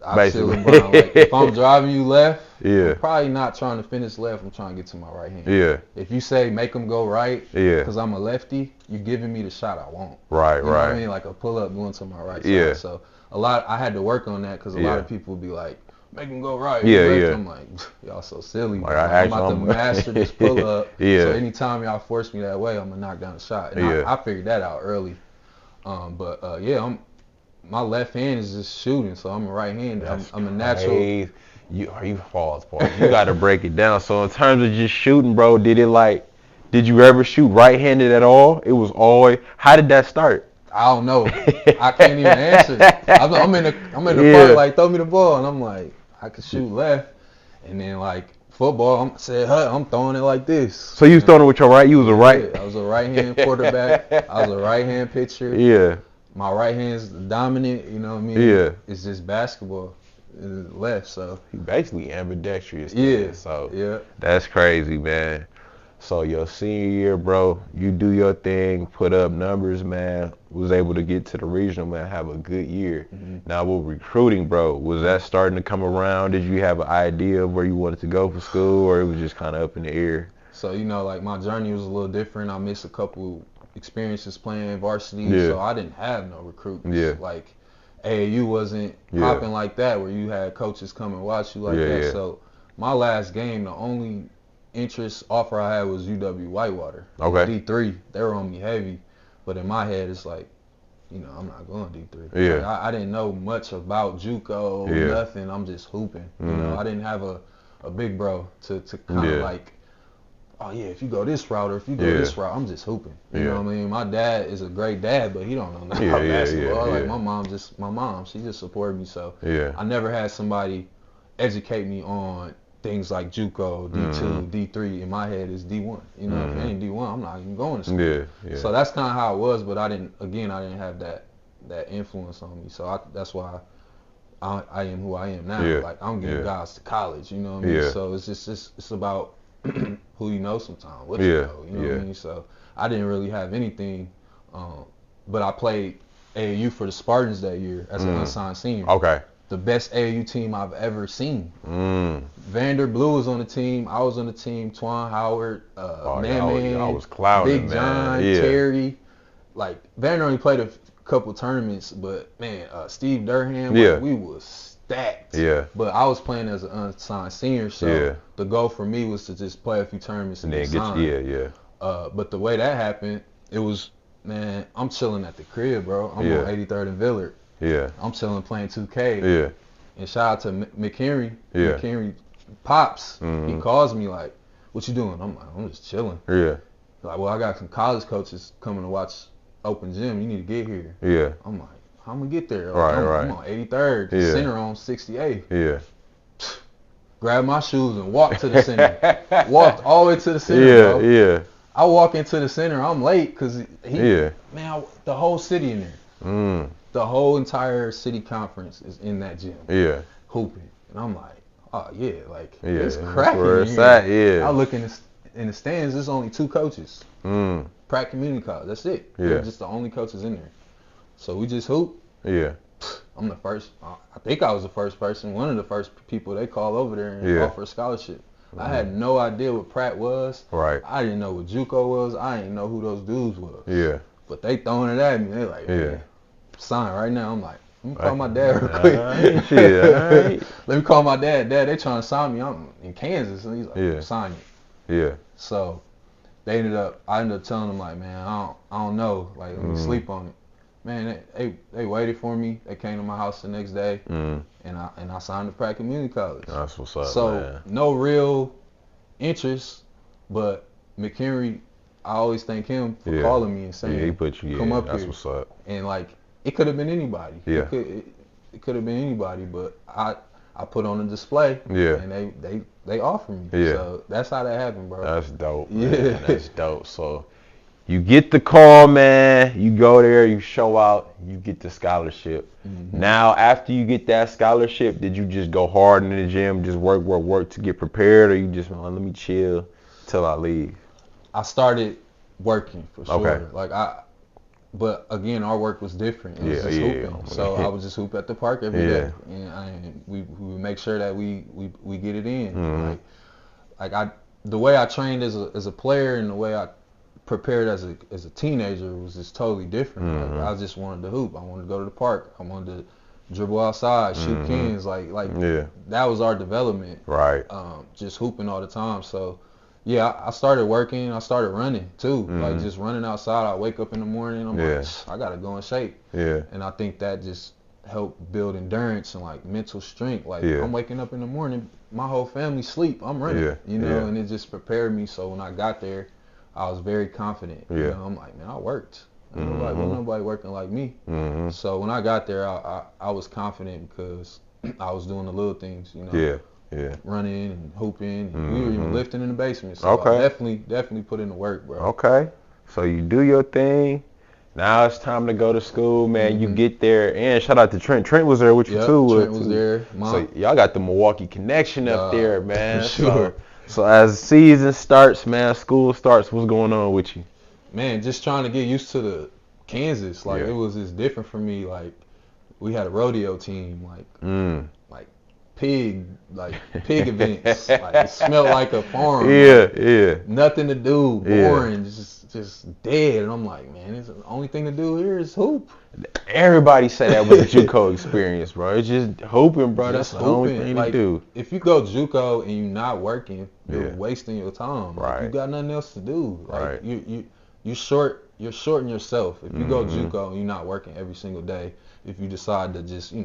Opposite of LeBron. Like, if I'm driving you left, I'm probably not trying to finish left. I'm trying to get to my right hand. If you say make them go right, because I'm a lefty, you're giving me the shot I want. Right, you know what I mean? Like a pull up going to my right side. So I had to work on that because a lot of people would be like, make them go right. I'm like, y'all so silly. Like, I'm about to master this pull up. So anytime y'all force me that way, I'm gonna knock down the shot. And I figured that out early. My left hand is just shooting, so I'm a right-handed. I'm a natural. You falls part. You got to break it down. So in terms of just shooting, bro, did you ever shoot right-handed at all? It was always. How did that start? I don't know. I can't even answer. I'm in the part like throw me the ball, and I'm like I could shoot left, and then like football, I'm throwing it like this. So you was throwing it with your right? You was a right? Yeah, I was a right-hand quarterback. I was a right-hand pitcher. My right hand's dominant, you know what I mean? It's just basketball. It's left, so. He basically ambidextrous. So that's crazy, man. So your senior year, bro, you do your thing, put up numbers, man. Was able to get to the regional, man, have a good year. Now with recruiting, bro, was that starting to come around? Did you have an idea of where you wanted to go for school, or it was just kind of up in the air? So, you know, like my journey was a little different. I missed a couple experiences playing varsity, so I didn't have no recruits. Like AAU wasn't popping like that, where you had coaches come and watch you like that. So my last game, the only interest offer I had was UW Whitewater. D3. They were on me heavy, but in my head it's like, you know, I'm not going D3. Like, I didn't know much about JUCO, nothing. I'm just hooping. You know, I didn't have a big bro to kind of like, oh yeah, if you go this route or if you go this route, I'm just hooping. You know what I mean? My dad is a great dad, but he don't know nothing about basketball. Like my mom, she just supported me. So I never had somebody educate me on things like JUCO, D2, D3. In my head is D1. You know, if it ain't D1, I'm not even going to school. So that's kind of how it was, but I didn't have that influence on me. So that's why I am who I am now. Like I'm getting guys to college. You know what I mean? So it's about who you know sometimes, what you know, you know what I mean? So I didn't really have anything, but I played AAU for the Spartans that year as an unsigned senior. The best AAU team I've ever seen. Vander Blue was on the team. I was on the team. Twan Howard, Man, I was clouding, Big John, Terry. Like Vander only played a couple tournaments, but man, Steve Durham, like, we was stacked. But I was playing as an unsigned senior, so the goal for me was to just play a few tournaments and then get but the way that happened, it was, man, I'm chilling at the crib, bro. I'm on 83rd and Villard. I'm chilling playing 2K. And shout out to McHenry. McHenry Pops. He calls me like, what you doing? I'm like, I'm just chilling. Yeah. Like, well, I got some college coaches coming to watch open gym. You need to get here. Yeah. I'm like, how I'm gonna get there? Right, I'm on 83rd. The center on 68th. Yeah. Grabbed my shoes and walked to the center. Walked all the way to the center, bro. Yeah. I walk into the center. I'm late because the whole city in there. The whole entire city conference is in that gym. Yeah. Hooping. And I'm like, oh, yeah, like, yeah. it's cracking where in it's here. at, yeah. I look in the stands, there's only 2 coaches. Pratt Community College, that's it. Yeah. They're just the only coaches in there. So we just hoop. Yeah. I'm the first, I think I was the first person, one of the first people they call over there and offer a scholarship. I had no idea what Pratt was. Right. I didn't know what JUCO was. I didn't know who those dudes was. Yeah. But they throwing it at me. They like, man, sign right now. I'm like, let me call my dad real quick. Let me call my dad. Dad, they trying to sign me. I'm in Kansas. And he's like, sign me. Yeah. So I ended up telling them like, man, I don't know. Like, let me sleep on it. Man, they waited for me. They came to my house the next day, and I signed to Pratt Community College. That's what's up, so, man. No real interest, but McHenry, I always thank him for calling me and saying, he put you, come up that's here. What's up. And like, it could have been anybody. Yeah. It could have been anybody, but I put on a display. Yeah. And they offered me. Yeah. So that's how that happened, bro. That's dope. Yeah. Man. That's dope. So you get the call, man. You go there, you show out, you get the scholarship. Now, after you get that scholarship, did you just go hard in the gym, just work to get prepared, or you just, let me chill till I leave? I started working for sure. Okay. But again, our work was different. It was just hooping. So I would just hoop at the park every day, and we would make sure that we get it in. The way I trained as a player and the way I prepared as a teenager was just totally different. Like, I just wanted to hoop. I wanted to go to the park. I wanted to dribble outside, shoot cans. That was our development. Right. Just hooping all the time. So. Yeah, I started working. I started running too, like just running outside. I wake up in the morning. I'm like, I gotta go in shape. Yeah. And I think that just helped build endurance and like mental strength. Like I'm waking up in the morning, my whole family sleep. I'm running, you know, and it just prepared me. So when I got there, I was very confident. You know, I'm like, man, I worked. Nobody working like me. So when I got there, I was confident because I was doing the little things. You know. Yeah. Running and hooping. And we were even lifting in the basement. So I definitely put in the work, bro. Okay. So you do your thing. Now it's time to go to school, man. You get there. And shout out to Trent. Trent was there with you too. Trent was there. So y'all got the Milwaukee connection up there, man. For sure. So as season starts, man, school starts, what's going on with you? Man, just trying to get used to the Kansas. Like it was just different for me. Like we had a rodeo team. Like pig events. Like it smelled like a farm. Yeah. Nothing to do, boring, just dead. And I'm like, man, the only thing to do here is hoop. Everybody said that was a JUCO experience, bro. It's just hooping, bro. That's the only thing to do. If you go JUCO and you're not working, you're wasting your time. Right. You got nothing else to do. Like you're shorting yourself. If you go JUCO and you're not working every single day, if you decide to just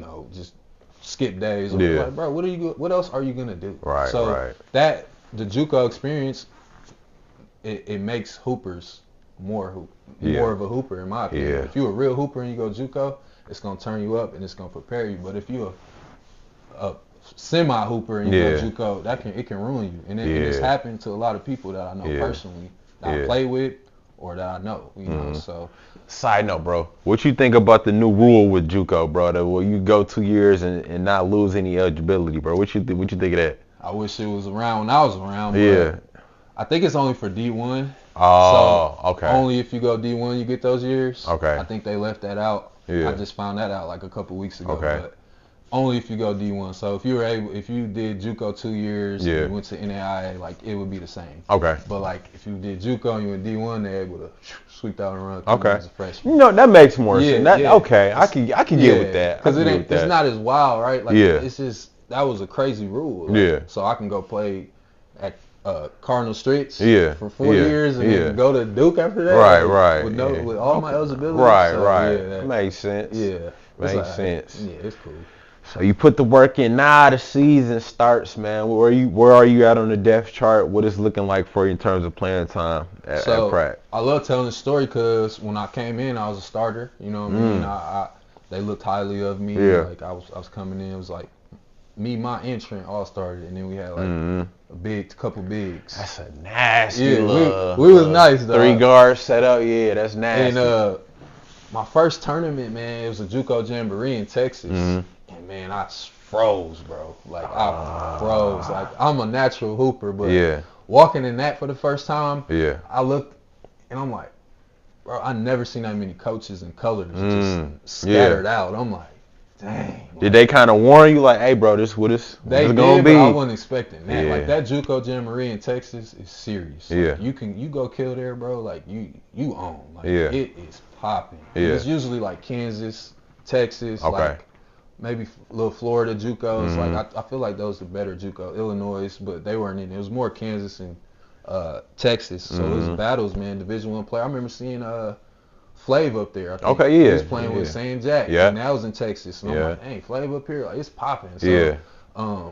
skip days. Like, bro, what else are you gonna do? Right. So the JUCO experience, it makes hoopers more of a hooper in my opinion. If you're a real hooper and you go JUCO, it's gonna turn you up and it's gonna prepare you. But if you're a semi hooper and you go JUCO, it can ruin you. And it's happened to a lot of people that I know personally, that I play with or that I know. You know, so. Side note, bro. What you think about the new rule with JUCO, bro? That where you go 2 years and not lose any eligibility, bro? What you think of that? I wish it was around when I was around. But I think it's only for D1. Oh, so okay. Only if you go D1 you get those years. Okay. I think they left that out. Yeah. I just found that out like a couple weeks ago. Okay. But only if you go D1. So if you did JUCO 2 years and you went to NAIA, like it would be the same. Okay. But like if you did JUCO and you went D1, they're able to sweep out and run. As a freshman. You know that makes more sense. Okay, I can get with that. Because it's not as wild, right? Like it's just that was a crazy rule. Like, so I can go play at Cardinal Streets for 4 years and then go to Duke after that. With all my eligibility. Right. Makes sense. Yeah. Makes sense. Yeah, it's cool. So you put the work in. Now the season starts, man. Where are you at on the depth chart? What is looking like for you in terms of playing time at Pratt? I love telling the story because when I came in, I was a starter. You know what I mean? They looked highly of me. Yeah. Like I was coming in. It was like me, my entrant, all started, and then we had like a couple bigs. That's a nasty look. We was nice though. 3 guards set up. Yeah, that's nasty. And my first tournament, man, it was a JUCO Jamboree in Texas. And man, I froze, bro. Like I froze. Like I'm a natural hooper, but walking in that for the first time, I looked and I'm like, bro, I never seen that many coaches and colors just scattered out. I'm like, dang. Did they kind of warn you, like, hey, bro, this what it's gonna be? But I wasn't expecting that. Like that JUCO Jamboree in Texas is serious. Like, you go kill there, bro. Like you own. Like it is popping. It's usually like Kansas, Texas, like maybe little Florida JUCOs. Like I feel like those are better JUCO. Illinois, but they weren't in it. It was more Kansas and Texas. So it was battles, man. Division I player. I remember seeing Flav up there. I think he was playing with St. Jack, and that was in Texas. And I'm like, hey, Flav up here, like it's popping. So,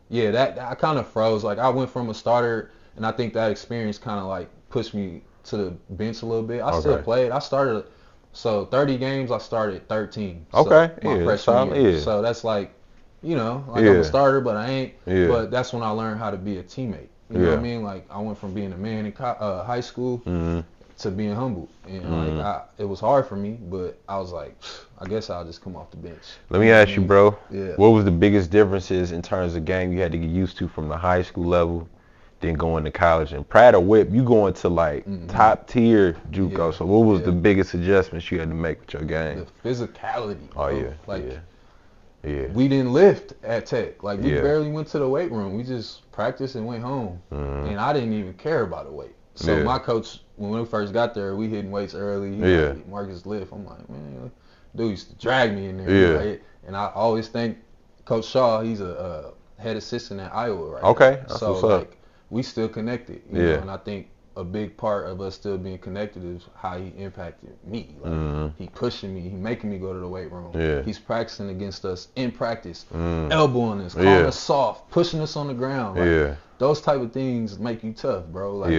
that I kind of froze. Like I went from a starter, and I think that experience kind of like pushed me to the bench a little bit. I still played. I started, so 30 games. I started 13. So my freshman year. So that's like, I'm a starter, but I ain't. But that's when I learned how to be a teammate. You know what I mean? Like I went from being a man in high school to being humble, and like it was hard for me, but I was like, I guess I'll just come off the bench. Let me ask you, bro. What was the biggest differences in terms of game you had to get used to from the high school level, then going to college? And Pratt or Whip, you going to like top tier JUCO. So what was the biggest adjustments you had to make with your game? The physicality. Bro. We didn't lift at Tech. Like we barely went to the weight room. We just practiced and went home, and I didn't even care about the weight. So my coach, when we first got there, we hitting weights early. He was like, Marcus lift. I'm like, man, dude used to drag me in there. Right? And I always thank Coach Shaw. He's a head assistant at Iowa right now. That's so what's up. Like we still connected. You know? And I think a big part of us still being connected is how he impacted me. Like he pushing me, he making me go to the weight room. He's practicing against us in practice, elbowing us, calling us soft, pushing us on the ground. Like, those type of things make you tough, bro. Like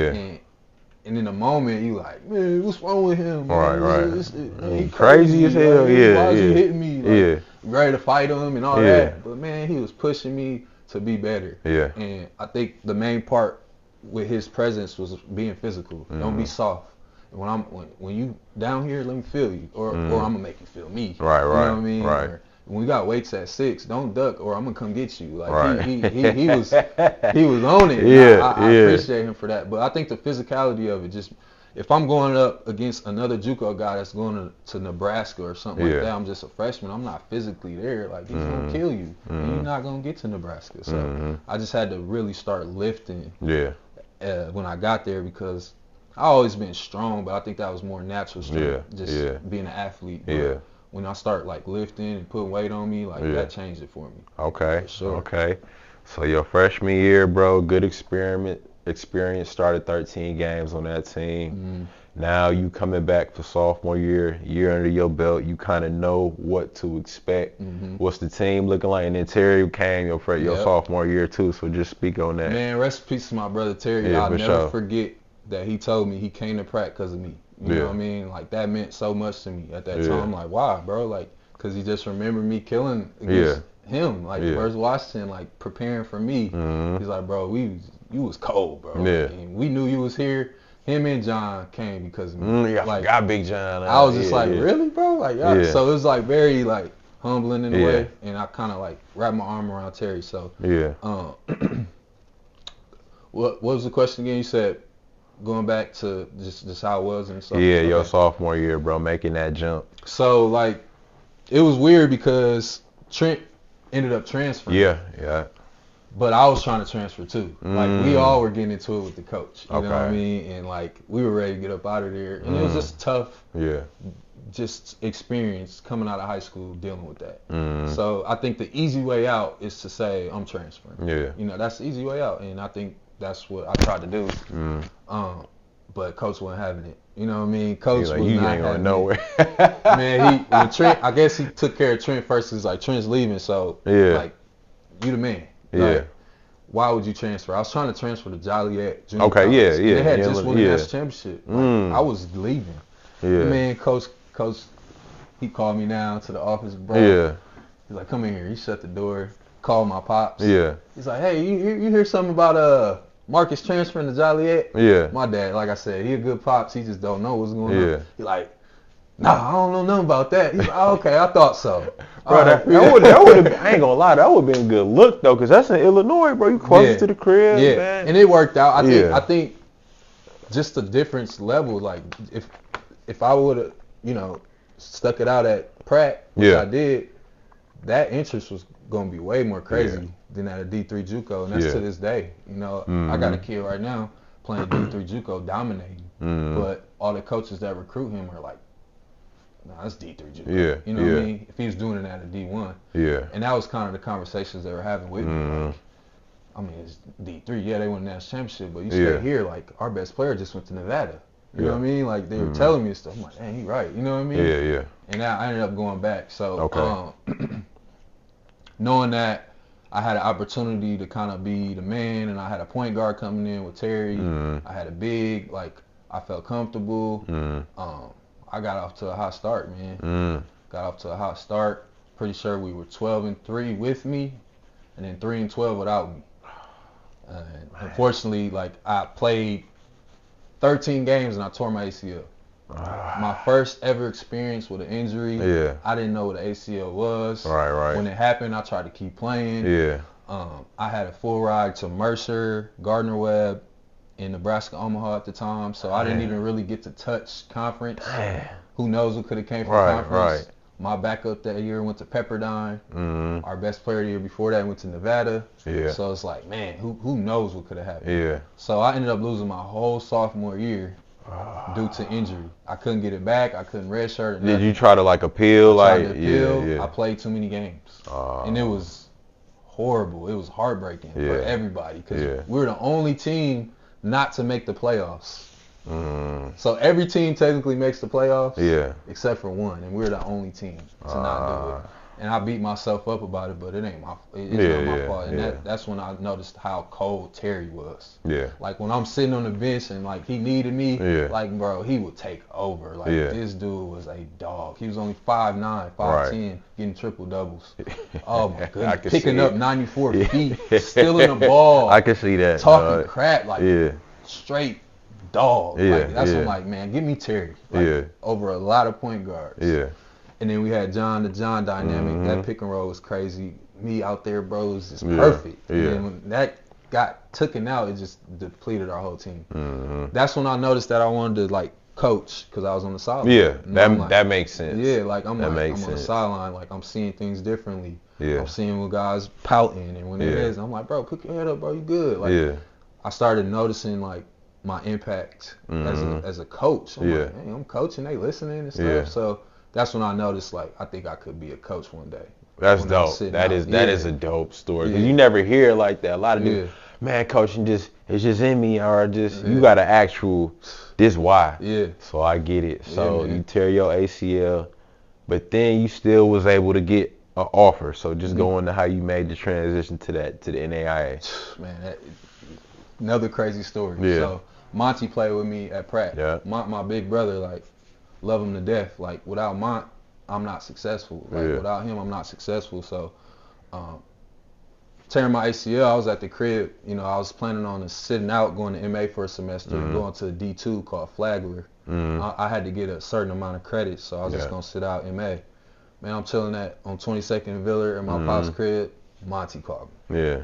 and in the moment you like, man, what's wrong with him? Man? He crazy as hell. Why is he hitting me? Like, ready to fight him and all that. But man, he was pushing me to be better. And I think the main part with his presence was being physical. Don't be soft. When you down here, let me feel you, or I'm gonna make you feel me. You know what I mean? Or when we got weights at 6, don't duck, or I'm gonna come get you. Like he was on it. I appreciate him for that. But I think the physicality of it, just if I'm going up against another JUCO guy that's going to Nebraska or something like that, I'm just a freshman. I'm not physically there. Like he's gonna kill you, and you're not gonna get to Nebraska. So I just had to really start lifting. When I got there, because I always been strong, but I think that was more natural strength, being an athlete. But when I start like lifting and putting weight on me, like that changed it for me. Okay. For sure. Okay. So your freshman year, bro, good experience. Started 13 games on that team. Now you coming back for sophomore year under your belt. You kind of know what to expect. What's the team looking like? And then Terry came your sophomore year too. So just speak on that. Man, rest in peace to my brother Terry. I'll never forget that he told me he came to Pratt because of me. You know what I mean? Like that meant so much to me at that time. I'm like, why, bro? Like, cause he just remembered me killing against him. Like versus Washington, like preparing for me. He's like, bro, you was cold, bro. And we knew you was here. Him and John came because of me. I forgot Big John. I was just like, really, bro? Like, so it was like very like humbling in a way, and I kind of like wrapped my arm around Terry. So what was the question again? You said going back to just how it was and stuff. Your sophomore year, bro, making that jump. So like, it was weird because Trent ended up transferring. But I was trying to transfer too. Like we all were getting into it with the coach. You know what I mean? And like we were ready to get up out of there. And it was just tough. Just experience coming out of high school dealing with that. So I think the easy way out is to say I'm transferring. You know, that's the easy way out. And I think that's what I tried to do. but coach wasn't having it. You know what I mean? Coach like, was you not ain't going having nowhere. it. Man, when Trent, I guess he took care of Trent first. Cause like Trent's leaving, so like you the man. Like, why would you transfer? I was trying to transfer to Joliet Junior College. They had just won the national championship. Like, I was leaving. Man, coach, he called me down to the office, bro. Yeah. He's like, come in here. He shut the door. Called my pops. Yeah. He's like, hey, you hear something about Marcus transferring to Joliet? Yeah. My dad, like I said, he a good pops. He just don't know what's going on. He's like, nah, I don't know nothing about that. He's like, oh, okay, I thought so. Bro, that would have, I ain't gonna lie, that would have been a good look though, cause that's in Illinois, bro. You close to the crib, man. And it worked out. I think just the difference level, like if I would have, you know, stuck it out at Pratt, which I did, that interest was gonna be way more crazy than at a D3 JUCO, and that's to this day. You know, I got a kid right now playing D3 JUCO, dominating, but all the coaches that recruit him are like, nah, that's D3 JUCO. You know what I mean? If he was doing it at a D1. And that was kind of the conversations they were having with me. Like, I mean, it's D3. Yeah, they won the national championship, but you stay here. Like, our best player just went to Nevada. You know what I mean? Like, they were telling me stuff. I'm like, dang, he right. You know what I mean? And I ended up going back. So, knowing that I had an opportunity to kind of be the man, and I had a point guard coming in with Terry. I had a big, like, I felt comfortable. I got off to a hot start, man. Got off to a hot start. Pretty sure we were 12-3 with me, and then 3-12 without me. And unfortunately, like, I played 13 games and I tore my ACL. My first ever experience with an injury. I didn't know what an ACL was. When it happened, I tried to keep playing. I had a full ride to Mercer, Gardner-Webb, in Nebraska, Omaha at the time, so I didn't even really get to touch conference. Who knows what could have came from conference. My backup that year went to Pepperdine. Our best player the year before that went to Nevada. So it's like, man, who knows what could have happened. So I ended up losing my whole sophomore year due to injury. I couldn't get it back. I couldn't redshirt. Did you try to like appeal? I tried to appeal. I played too many games. And it was horrible. It was heartbreaking for everybody because we were the only team not to make the playoffs. So every team technically makes the playoffs, except for one, and we're the only team to not do it. And I beat myself up about it, but it ain't it's not my fault. And that's when I noticed how cold Terry was. Like when I'm sitting on the bench and like he needed me, like bro, he would take over. Like this dude was a dog. He was only 5'9", 5'10", getting triple doubles. Oh my goodness, picking up 94 feet, stealing the ball. I can see that. Talking crap, like straight dog. Like that's when like, man, give me Terry. Like, over a lot of point guards. And then we had John, the John dynamic. That pick and roll was crazy. Me out there, bro, was just perfect. And then when that got taken out, it just depleted our whole team. That's when I noticed that I wanted to like coach because I was on the sideline. That makes sense. Like I'm on the sideline, like I'm seeing things differently. I'm seeing when guys pouting, and when it is, I'm like, bro, put your head up, bro, you good. Like I started noticing like my impact as a coach. I'm like, hey, I'm coaching, they listening and stuff. So that's when I noticed, like, I think I could be a coach one day. That's dope. That is a dope story. Because you never hear it like that. A lot of people, man, coaching it's just in me, or just, you got an actual, this why. So I get it. So you tear your ACL, but then you still was able to get an offer. So just go into how you made the transition to the NAIA. Man, another crazy story. So Monty played with me at Pratt. My big brother, like, love him to death. Like, without Mont, I'm not successful. Like, without him, I'm not successful. So, tearing my ACL, I was at the crib. You know, I was planning on sitting out, going to MA for a semester, and going to a D2 called Flagler. I had to get a certain amount of credits, so I was just going to sit out MA. Man, I'm chilling on 22nd and Villard at my pop's crib. Monty called me.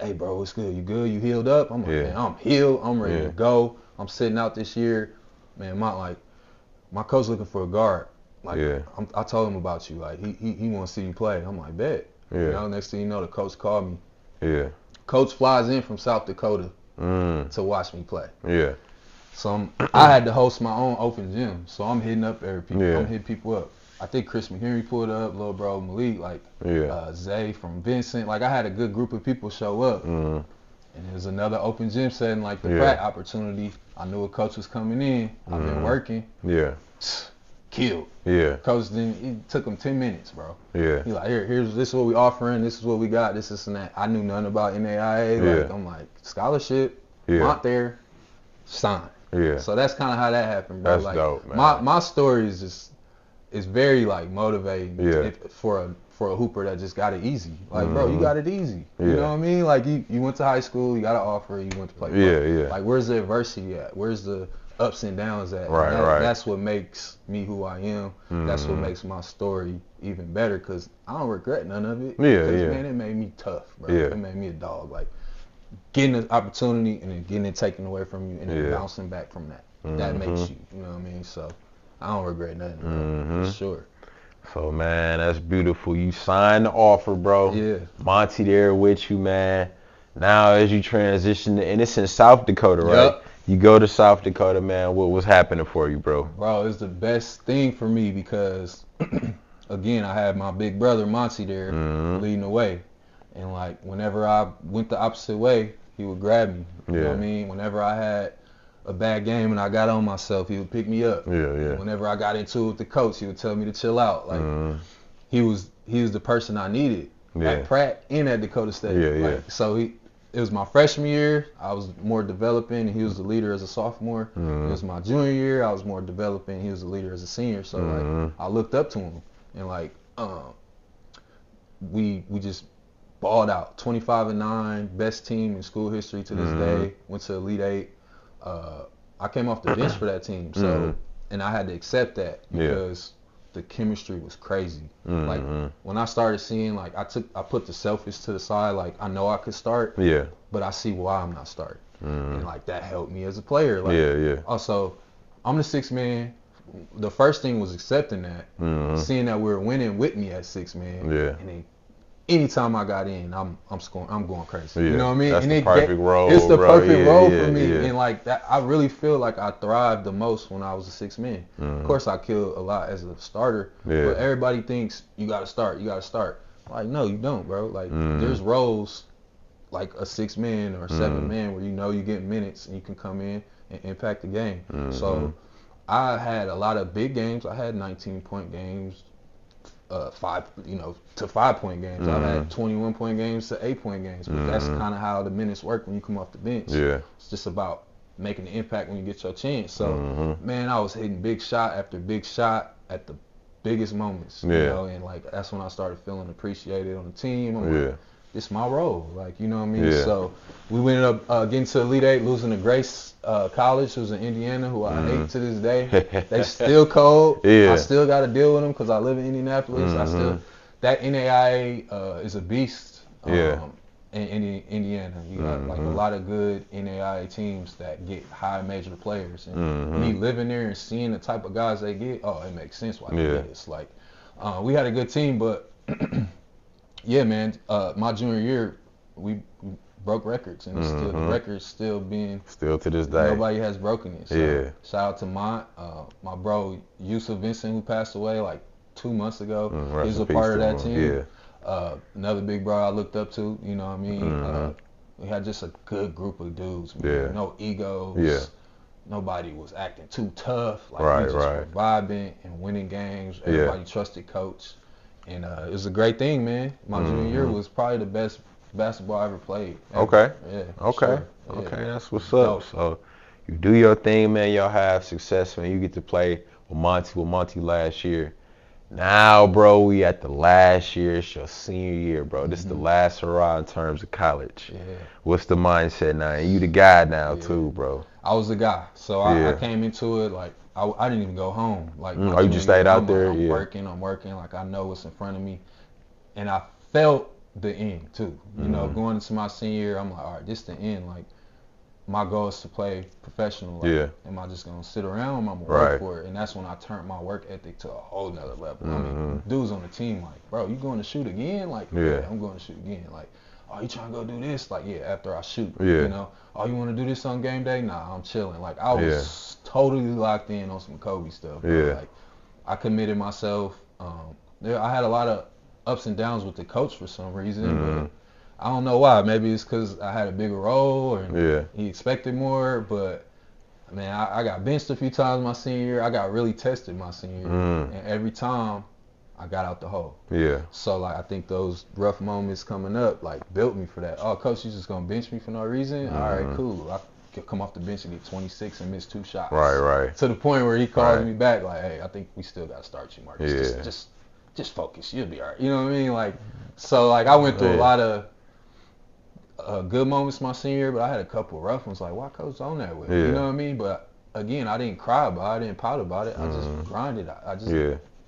Hey, bro, what's good? You good? You healed up? I'm like, man, I'm healed. I'm ready to go. I'm sitting out this year. Man, my coach looking for a guard. Like, I told him about you. Like, he want to see you play. I'm like, bet. You know, next thing you know, the coach called me. Coach flies in from South Dakota to watch me play. So I had to host my own open gym. So I'm hitting up I'm hitting people up. I think Chris McHenry pulled up, little bro Malik, like Zay from Vincent. Like, I had a good group of people show up. And there's another open gym setting like the Pratt opportunity. I knew a coach was coming in. I've been working. Yeah. Killed. Yeah. Coach it took him 10 minutes, bro. Yeah. He like, this is what we offering, this is what we got, this and that. I knew nothing about NAIA. Like, I'm like, scholarship, not there, sign. Yeah. So that's kind of how that happened, bro. That's like, dope, man. My story is just, it's very like motivating for a hooper that just got it easy. Like, bro, you got it easy. You know what I mean? Like, you went to high school, you got an offer, you went to play. Yeah. Like, where's the adversity at? Where's the ups and downs at? Right. That's what makes me who I am. That's what makes my story even better, because I don't regret none of it. Man, it made me tough, bro. It made me a dog. Like, getting an opportunity and then getting it taken away from you and then bouncing back from that. That makes you, you know what I mean? So I don't regret nothing, bro, for sure. So, man, that's beautiful. You signed the offer, bro. Yeah. Monty there with you, man. Now as you transition, and it's in South Dakota, right? You go to South Dakota, man. What was happening for you, bro? Bro, it's the best thing for me because, again, I had my big brother Monty there leading the way. And, like, whenever I went the opposite way, he would grab me. You know what I mean? Whenever I had a bad game and I got on myself, he would pick me up. Whenever I got into it with the coach, he would tell me to chill out. Like, he was the person I needed at Pratt and at Dakota State. Like, so it was my freshman year, I was more developing, and he was the leader as a sophomore. It was my junior year, I was more developing, he was the leader as a senior. So like, I looked up to him, and like, we just balled out. 25-9, best team in school history to this day. Went to Elite Eight. I came off the bench for that team, so and I had to accept that because the chemistry was crazy. Like, when I started seeing, like, I put the selfish to the side. Like, I know I could start, but I see why I'm not starting, and like that helped me as a player. Like, also, I'm the sixth man. The first thing was accepting that, seeing that we were winning with me at six man, and then anytime I got in, I'm scoring, I'm going crazy. You know what I mean? That's the perfect role. It's the perfect role for me, and like that, I really feel like I thrived the most when I was a sixth man. Of course, I killed a lot as a starter, but everybody thinks you got to start. Like, no, you don't, bro. Like, there's roles like a six man or a seven man where you know you get minutes and you can come in and impact the game. So I had a lot of big games. I had 19-point games. 5 to 5 point games. I've had 21-point games to 8-point games. But that's kind of how the minutes work when you come off the bench. It's just about making an impact when you get your chance. So man, I was hitting big shot after big shot at the biggest moments. You know, and like that's when I started feeling appreciated on the team. I'm like, this is my role. Like, you know what I mean? So we ended up getting to Elite Eight, losing to Grace College, who's in Indiana, who I hate to this day. They still cold. I still got to deal with them because I live in Indianapolis. That NAIA is a beast in Indiana. You got like a lot of good NAIA teams that get high major players. And me living there and seeing the type of guys they get, it makes sense why they get it. Like, we had a good team, but yeah, man, my junior year, we broke records, and it's still, the record's still to this day. Nobody has broken it. So shout out to Mont, my bro Yusuf Vincent, who passed away like 2 months ago. He's a part of that team. Another big bro I looked up to, you know what I mean? We had just a good group of dudes, man. No egos. Nobody was acting too tough. Like, we just were vibing and winning games. Everybody trusted coach. And it was a great thing, man. My junior year was probably the best basketball I ever played. Okay. That's what's up. So you do your thing, man. Y'all have success, man. You get to play with Monty last year. Now, bro, we at the last year. It's your senior year, bro. This is the last hurrah in terms of college. What's the mindset now? You the guy now too, bro. I was the guy. So I came into it like, I didn't even go home. Like, you just stayed out there? I'm working. Like, I know what's in front of me. And I felt the end, too. You know, going into my senior year, I'm like, all right, this is the end. Like, my goal is to play professional. Like, am I just going to sit around? I'm going to work for it. And that's when I turned my work ethic to a whole nother level. I mean, dudes on the team, like, bro, you going to shoot again? Like, yeah, I'm going to shoot again. Like, oh, you trying to go do this? Like, yeah, after I shoot. You know, oh, you want to do this on game day? Nah, I'm chilling. Like, I was totally locked in on some Kobe stuff. Bro. Like, I committed myself. I had a lot of ups and downs with the coach for some reason, but I don't know why. Maybe it's because I had a bigger role and he expected more. But man, I got benched a few times my senior year. I got really tested my senior year, and every time I got out the hole. Yeah. So like I think those rough moments coming up like built me for that. Oh, coach, you just gonna bench me for no reason? All right, cool. I could come off the bench and get 26 and miss 2 shots. Right. To the point where he called me back like, hey, I think we still gotta start you, Marcus. Yeah. Just focus. You'll be all right. You know what I mean? Like, so like I went through a lot of good moments my senior year, but I had a couple of rough ones. Like, why coach on that with me? You know what I mean? But again, I didn't cry about it. I didn't pout about it. I just grinded. I just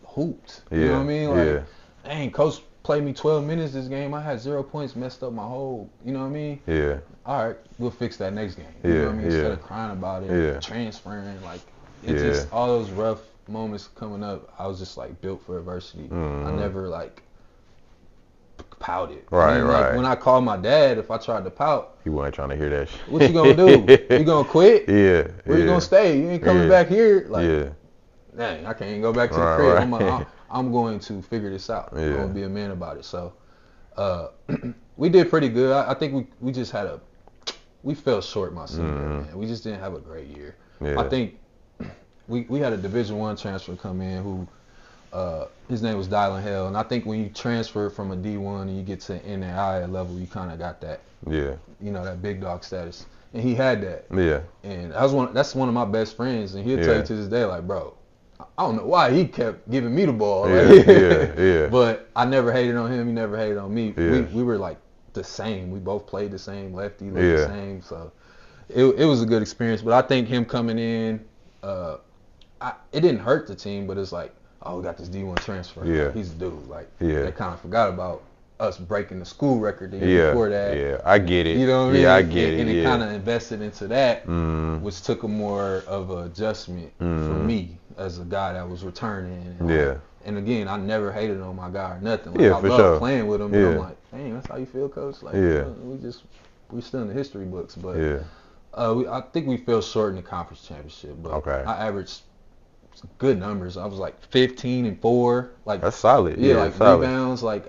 hooped. You know what I mean? Like, dang, coach played me 12 minutes this game. I had 0 points, messed up my whole, you know what I mean? Yeah. All right, we'll fix that next game. You know what I mean? Instead of crying about it, transferring, like, it's just all those rough moments coming up. I was just like built for adversity. I never like pouted. Right. Like, when I called my dad, if I tried to pout, he wasn't trying to hear that shit. What you gonna do? You gonna quit? Yeah. Where you gonna stay? You ain't coming back here? Like, dang, I can't even go back to the crib. I'm going to figure this out. I'm gonna be a man about it. So, we did pretty good. I think we just had we fell short my senior year, man. We just didn't have a great year. I think we had a Division I transfer come in who his name was Dylan Hell, and I think when you transfer from a D1 and you get to NAIA level, you kind of got that, you know, that big dog status, and he had that. Yeah. And that's one of my best friends, and he'll tell you to this day, like, bro, I don't know why he kept giving me the ball. Like, but I never hated on him. He never hated on me. We were like the same. We both played the same, lefty, looked the same. So it was a good experience. But I think him coming in, it didn't hurt the team, but it's like, oh, we got this D1 transfer. Like, he's a dude. Like, they kind of forgot about us breaking the school record the year before that. Yeah, I get it. You know what I mean? Yeah, I get it. And it kind of invested into that, which took a more of an adjustment for me as a guy that was returning. And, and again, I never hated on my guy or nothing. Like, I love playing with him, but I'm like, dang, that's how you feel, coach? Like, we still in the history books, but I think we fell short in the conference championship. But I averaged good numbers. I was like 15-4. Like, that's solid. Rebounds. Like,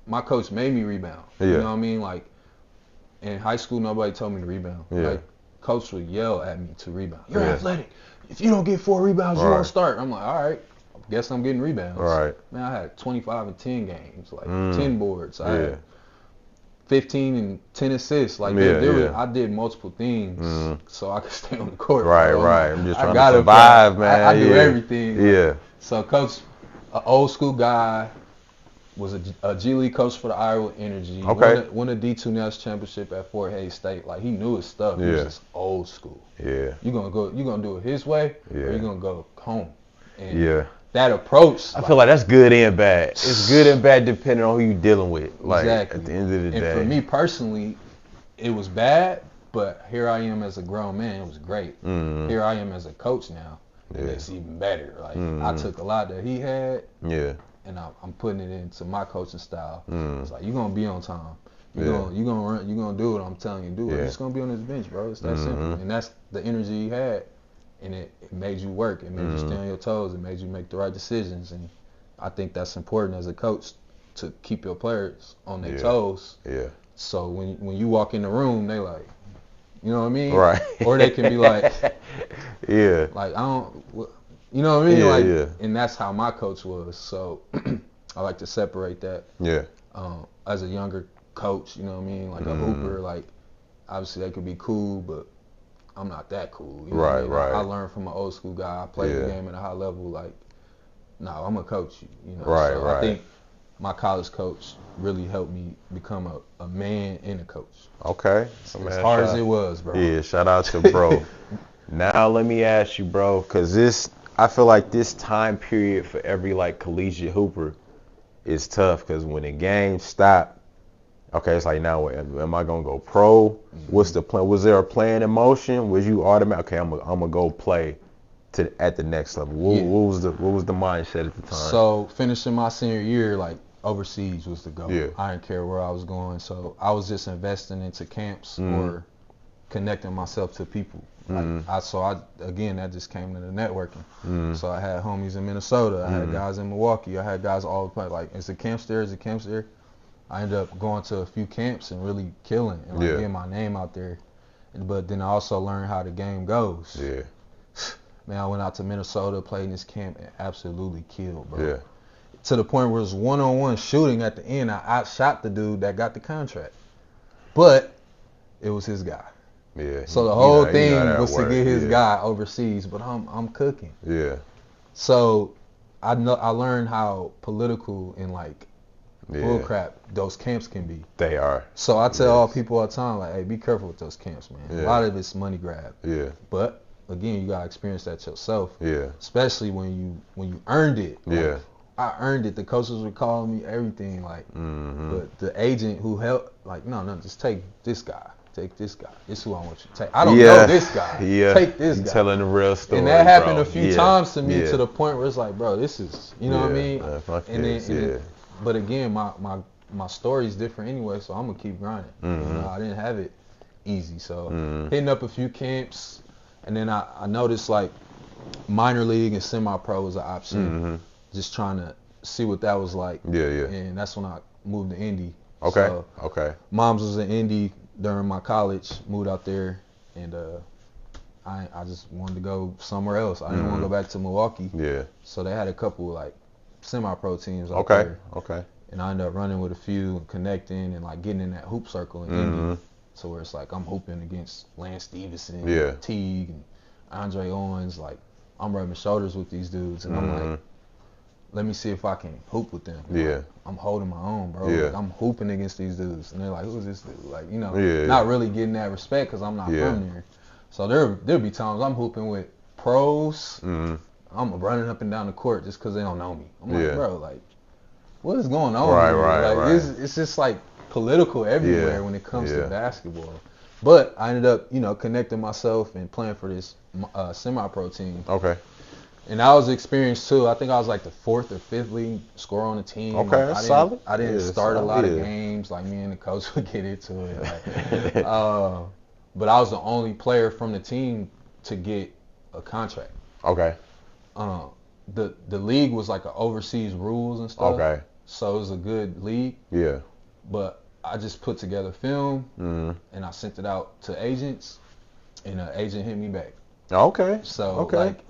my coach made me rebound. You know what I mean? Like, in high school, nobody told me to rebound. Like, coach would yell at me to rebound. You're athletic. If you don't get 4 rebounds, you won't start. I'm like, all right. I guess I'm getting rebounds. Man, I had 25 and 10 games, like 10 boards. I had 15 and 10 assists. Like, I did multiple things so I could stay on the court. I'm just trying to survive, man. I do everything. So coach, an old school guy, was a G League coach for the Iowa Energy. Won a D2 National Championship at Fort Hays State. Like, he knew his stuff. He was just old school. You gonna do it his way, or you gonna go home. And that approach, I feel like that's good and bad. It's good and bad depending on who you're dealing with. Like, at the end of the day. And for me personally, it was bad, but here I am as a grown man. It was great. Here I am as a coach now. And it's even better. Like, I took a lot that he had. And I'm putting it into my coaching style. It's like, you're gonna be on time. You're gonna run. You're gonna do what I'm telling you to do. You're just gonna be on this bench, bro. It's that simple. And that's the energy he had, and it made you work. It made you stay on your toes. It made you make the right decisions. And I think that's important as a coach, to keep your players on their toes. So when you walk in the room, they like, you know what I mean? Or they can be like, like, I don't. You know what I mean? And that's how my coach was. So I like to separate that. As a younger coach, you know what I mean? Like a hooper, like, obviously they could be cool, but I'm not that cool. You know what I mean? I learned from an old school guy. I played the game at a high level. Like, no, I'm gonna coach you. You know? I think my college coach really helped me become a man and a coach. As hard as it was, bro. Shout out to bro. Now let me ask you, bro, because I feel like this time period for every, like, collegiate hooper is tough, because when the game stopped, it's like, now am I gonna go pro? What's the plan? Was there a plan in motion? Was you automatic? I'm gonna go play at the next level. What was the mindset at the time? So finishing my senior year, like, overseas was the goal. I didn't care where I was going, so I was just investing into camps or connecting myself to people. Like, again, that just came to the networking. So I had homies in Minnesota. I had guys in Milwaukee. I had guys all over the place. Like, is the camps there? I ended up going to a few camps and really killing and like getting my name out there. But then I also learned how the game goes. Yeah. Man, I went out to Minnesota, played in this camp, and absolutely killed, bro. Yeah. To the point where it was one-on-one shooting at the end. I outshot the dude that got the contract. But it was his guy. Yeah. So the whole thing was to get his guy overseas, but I'm cooking. Yeah. So I learned how political and like bullcrap those camps can be. They are. So I tell all people all the time, like, hey, be careful with those camps, man. Yeah. A lot of it's money grab. Yeah. But again, you gotta experience that yourself. Yeah. Especially when you earned it. Like, Yeah. I earned it. The coaches were calling me everything, like, but the agent who helped, like, no, just take this guy. Take this guy. This is who I want you to take. I don't know this guy. Yeah. Take this guy. Telling the real story. And that happened a few times to me to the point where it's like, bro, this is, you know what I mean? Then, but again, my story is different anyway, so I'm gonna keep grinding. You know, I didn't have it easy, so hitting up a few camps, and then I noticed like minor league and semi-pro was an option. Just trying to see what that was like. And that's when I moved to Indy. So, Moms was in Indy during my college, moved out there, and I just wanted to go somewhere else. I didn't want to go back to Milwaukee. Yeah. So they had a couple like semi-pro teams out there. Okay. And I ended up running with a few, and connecting, and like getting in that hoop circle in Indy. So where it's like I'm hooping against Lance Stevenson, Teague, and Andre Owens. Like I'm rubbing shoulders with these dudes, and I'm like, let me see if I can hoop with them. Like, I'm holding my own, bro. Like, I'm hooping against these dudes, and they're like, who's this dude? Like, you know, not really getting that respect because I'm not from there. So there'll be times I'm hooping with pros. I'm running up and down the court just because they don't know me. I'm like, bro, like, what is going on? Right. It's just like political everywhere when it comes to basketball. But I ended up, connecting myself and playing for this semi-pro team. Okay. And that was an experience too. I think I was like the 4th or 5th leading scorer on the team. Okay, that's solid. I didn't start a lot of games. Like me and the coach would get into it. Like, but I was the only player from the team to get a contract. Okay. The league was like an overseas rules and stuff. Okay. So it was a good league. Yeah. But I just put together film and I sent it out to agents, and an agent hit me back. Okay. So like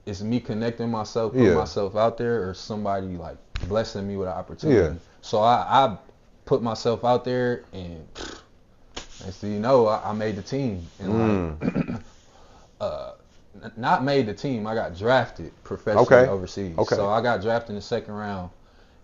it's me connecting myself, putting myself out there, or somebody like blessing me with an opportunity. Yeah. So I put myself out there, and so I made the team, and like not made the team. I got drafted professionally overseas. Okay. So I got drafted in the 2nd round.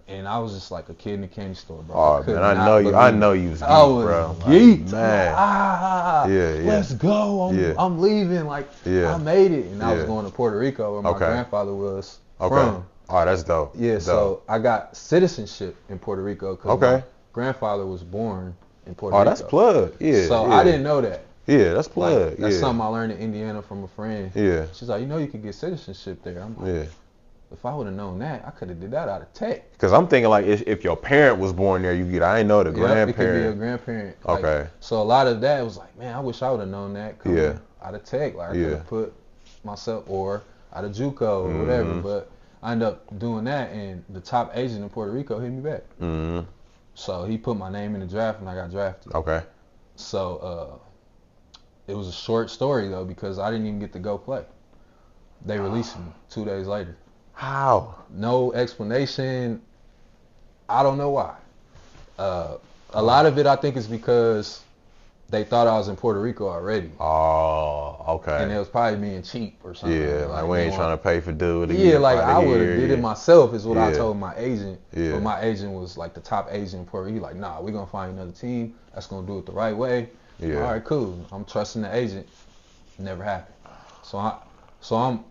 And I was just like a kid in a candy store, bro. Oh man, I know you was geeked, bro. Geeked, man. Let's go. I'm leaving. Like I made it, and I was going to Puerto Rico, where my grandfather was from. Oh, that's dope. Yeah, dope. So I got citizenship in Puerto Rico because my grandfather was born in Puerto Rico. Oh, that's plug. Yeah. So I didn't know that. Yeah, that's plug. Like, that's something I learned in Indiana from a friend. Yeah. She's like, you could get citizenship there. I'm like, if I would have known that, I could have did that out of Tech. Because I'm thinking like if your parent was born there, you get. I ain't know the grandparent. It could be a grandparent. Okay. Like, so a lot of that was like, man, I wish I would have known that coming out of Tech. Like I could have put myself, or out of JUCO or whatever. But I ended up doing that, and the top agent in Puerto Rico hit me back. So he put my name in the draft, and I got drafted. Okay. So it was a short story though, because I didn't even get to go play. They released me 2 days later. How? No explanation. I don't know why. A lot of it, I think, is because they thought I was in Puerto Rico already. Oh, okay. And it was probably being cheap or something. Yeah, like we ain't trying to pay for dude. Yeah, like I would have did it myself, is what I told my agent. Yeah. But my agent was like the top agent in Puerto Rico. He like, nah, we're going to find another team that's going to do it the right way. Yeah. All right, cool. I'm trusting the agent. Never happened. So I'm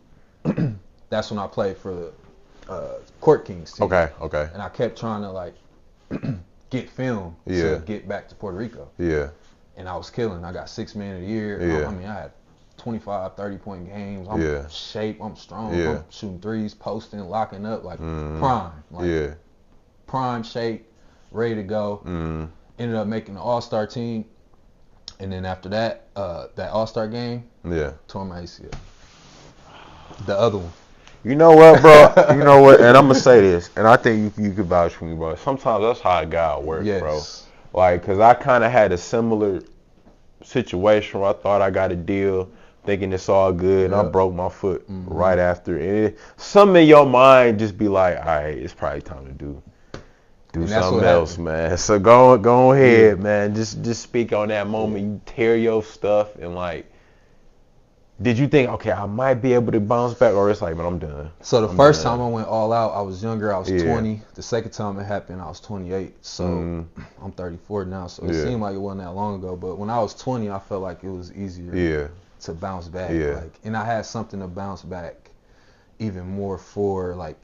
that's when I played for the Court Kings team. Okay. And I kept trying to like get film to get back to Puerto Rico. Yeah. And I was killing. I got 6 man of the year. Yeah. I mean, I had 25, 30-point games. I'm in shape. I'm strong. Yeah. I'm shooting threes, posting, locking up, like prime. Like prime shape, ready to go. Ended up making the All-Star team. And then after that, that All-Star game, tore my ACL. The other one. You know what, bro? You know what? And I'm gonna say this, and I think you could vouch for me, bro. Sometimes that's how God works, bro. Yes. Like, cause I kind of had a similar situation where I thought I got a deal, thinking it's all good, and I broke my foot right after. And some in your mind just be like, all right, it's probably time to do something else, man. So go ahead, man. Just speak on that moment. You tear your stuff and like. Did you think, okay, I might be able to bounce back, or it's like, man, I'm done? So the first time I went all out, I was younger. I was 20. The second time it happened, I was 28. So I'm 34 now. So it seemed like it wasn't that long ago. But when I was 20, I felt like it was easier to bounce back. Like, and I had something to bounce back even more for, like,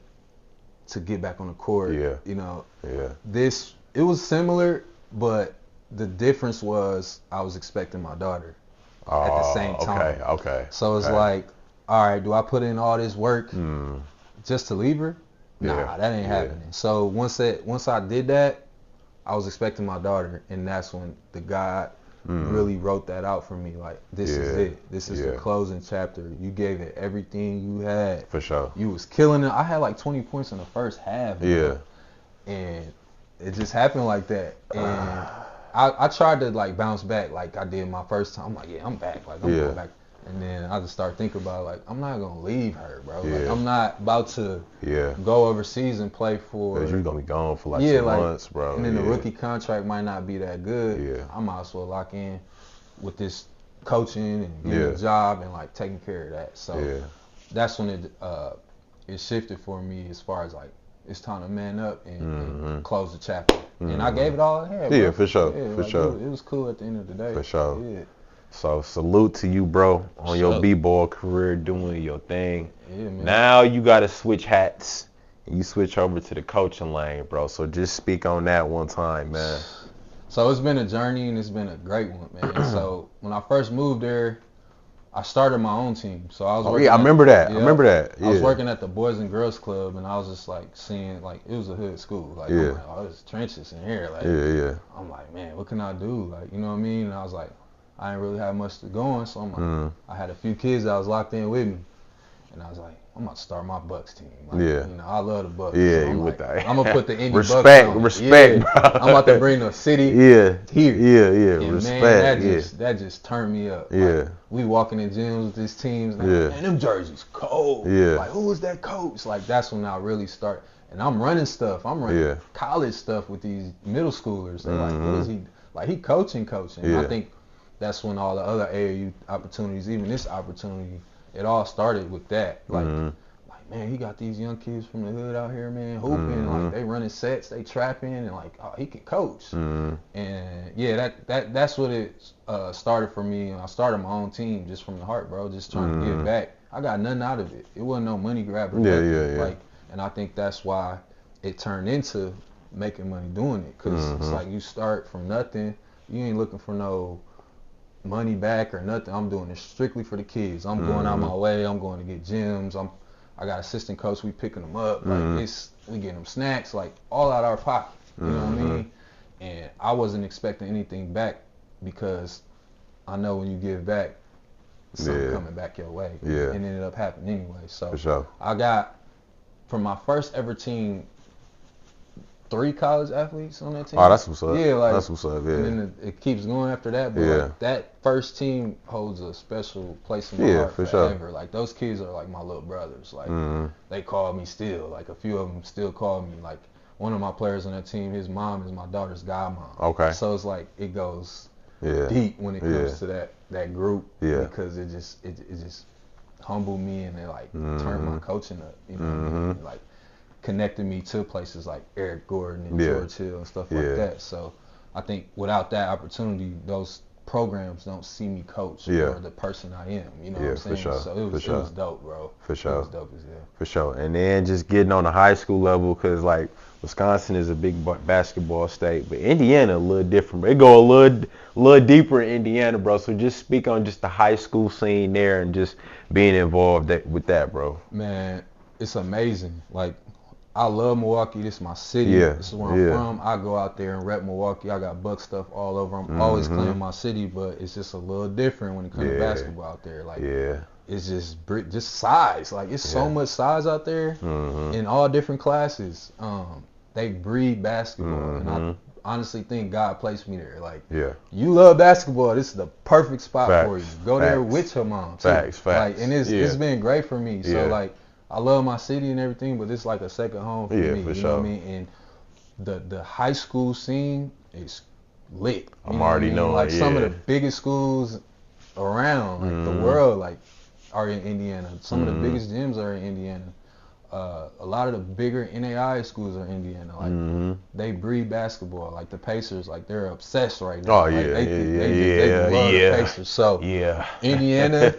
to get back on the court. You know, it was similar, but the difference was I was expecting my daughter. At the same time. Okay. So it's like, all right, do I put in all this work just to leave her? Nah, that ain't happening. So once I did that, I was expecting my daughter, and that's when the God really wrote that out for me. Like, this is it. This is the closing chapter. You gave it everything you had. For sure. You was killing it. I had like 20 points in the first half. And it just happened like that. And I tried to like bounce back like I did my first time. I'm like, yeah, I'm back. Like, I'm going back. And then I just started thinking about it, like, I'm not going to leave her, bro. Like, I'm not about to go overseas and play for. Because you're going to be gone for like 2 months, bro. And then the rookie contract might not be that good. I might as well lock in with this coaching and getting a job and like taking care of that. So that's when it shifted for me as far as like, it's time to man up and close the chapter. And I gave it all I had, bro. Yeah, for sure. It was cool at the end of the day. For sure. So salute to you, bro, on your b-ball career, doing your thing. Man. Now you got to switch hats and you switch over to the coaching lane, bro. So just speak on that one time, man. So it's been a journey and it's been a great one, man. So when I first moved there, I started my own team. So I was working I remember that. I was working at the Boys and Girls Club, and I was just like seeing, like, it was a hood school. Like, I'm like, oh, there's trenches in here. Like, I'm like, man, what can I do? Like, you know what I mean? And I was like, I didn't really have much to go on, so I'm like, I had a few kids that was locked in with me, and I was like, I'm about to start my Bucks team. Like, you know, I love the Bucks. Yeah, so I'm with like, that. I'm gonna put the Indy Bucks on. Respect, bro. I'm about to bring the city here. And Respect. Man, that just turned me up. Like, we walking in gyms with these teams, and man, them jerseys cold. Like, who is that coach? Like, that's when I really start. And I'm running stuff. I'm running college stuff with these middle schoolers. They're like, what is he? Like, he coaching. I think that's when all the other AAU opportunities, even this opportunity, it all started with that. Like, man, he got these young kids from the hood out here, man, hooping. Like, they running sets, they trapping, and like, oh, he can coach. And yeah, that's what it started for me. I started my own team just from the heart, bro, just trying to give back. I got nothing out of it. It wasn't no money grab or nothing. Like, and I think that's why it turned into making money doing it, because it's like you start from nothing. You ain't looking for no money back or nothing. I'm doing it strictly for the kids. I'm going out my way. I'm going to get gyms. I got assistant coach. We picking them up. Like, we getting them snacks, like, all out our pocket. You know what I mean? And I wasn't expecting anything back, because I know when you give back, something coming back your way. And it ended up happening anyway. So for sure. I got, from my first ever team, 3 college athletes on that team. Oh, that's what's up. Yeah, like, that's what's up. Yeah. And then it keeps going after that. But like, that first team holds a special place in my heart for forever. sure. Like, those kids are like my little brothers. Like, they call me still. Like, a few of them still call me. Like, one of my players on that team, his mom is my daughter's godmom. Okay. So it's like, it goes deep when it comes to that group. Because it just humbled me, and it like turned my coaching up. You know what I mean? Like, connected me to places like Eric Gordon and George Hill and stuff like that. So I think without that opportunity, those programs don't see me coach or the person I am. You know what I'm saying? For sure. So it was dope, bro. For sure. It was dope as hell. For sure. And then just getting on the high school level, because like Wisconsin is a big basketball state, but Indiana a little different. They go a little deeper in Indiana, bro. So just speak on just the high school scene there and just being involved with that, bro. Man, it's amazing. Like, I love Milwaukee. This is my city. This is where I'm from. I go out there and rep Milwaukee. I got Buck stuff all over. I'm always claiming my city, but it's just a little different when it comes to basketball out there. Like, it's just size. Like it's so much size out there in all different classes. They breed basketball, and I honestly think God placed me there. Like, you love basketball, this is the perfect spot for you. Go there with your mom too. Facts. Like, and it's been great for me. So like, I love my city and everything, but it's like a second home for me. For you sure. know what I mean? And the high school scene is lit. I'm already knowing. Like some of the biggest schools around, like the world, like are in Indiana. Some of the biggest gyms are in Indiana. A lot of the bigger NAIA schools are in Indiana. Like they breed basketball. Like the Pacers, like they're obsessed right now. Oh like, they love the Pacers. So Indiana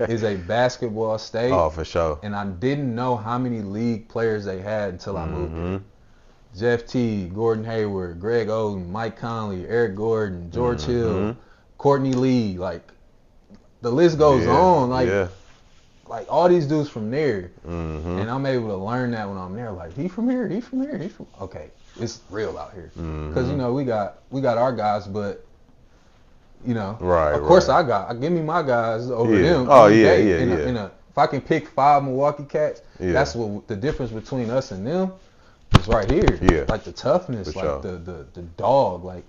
is a basketball state. Oh, for sure. And I didn't know how many league players they had until I moved there. Jeff Teague, Gordon Hayward, Greg Oden, Mike Conley, Eric Gordon, George Hill, Courtney Lee. Like the list goes on. Like all these dudes from there, and I'm able to learn that when I'm there. Like he from here. Okay, it's real out here. Because you know we got our guys, but you know, of course I give me my guys over them. Oh if I can pick 5 Milwaukee Cats, that's what the difference between us and them is right here. Like the toughness, like the dog, like.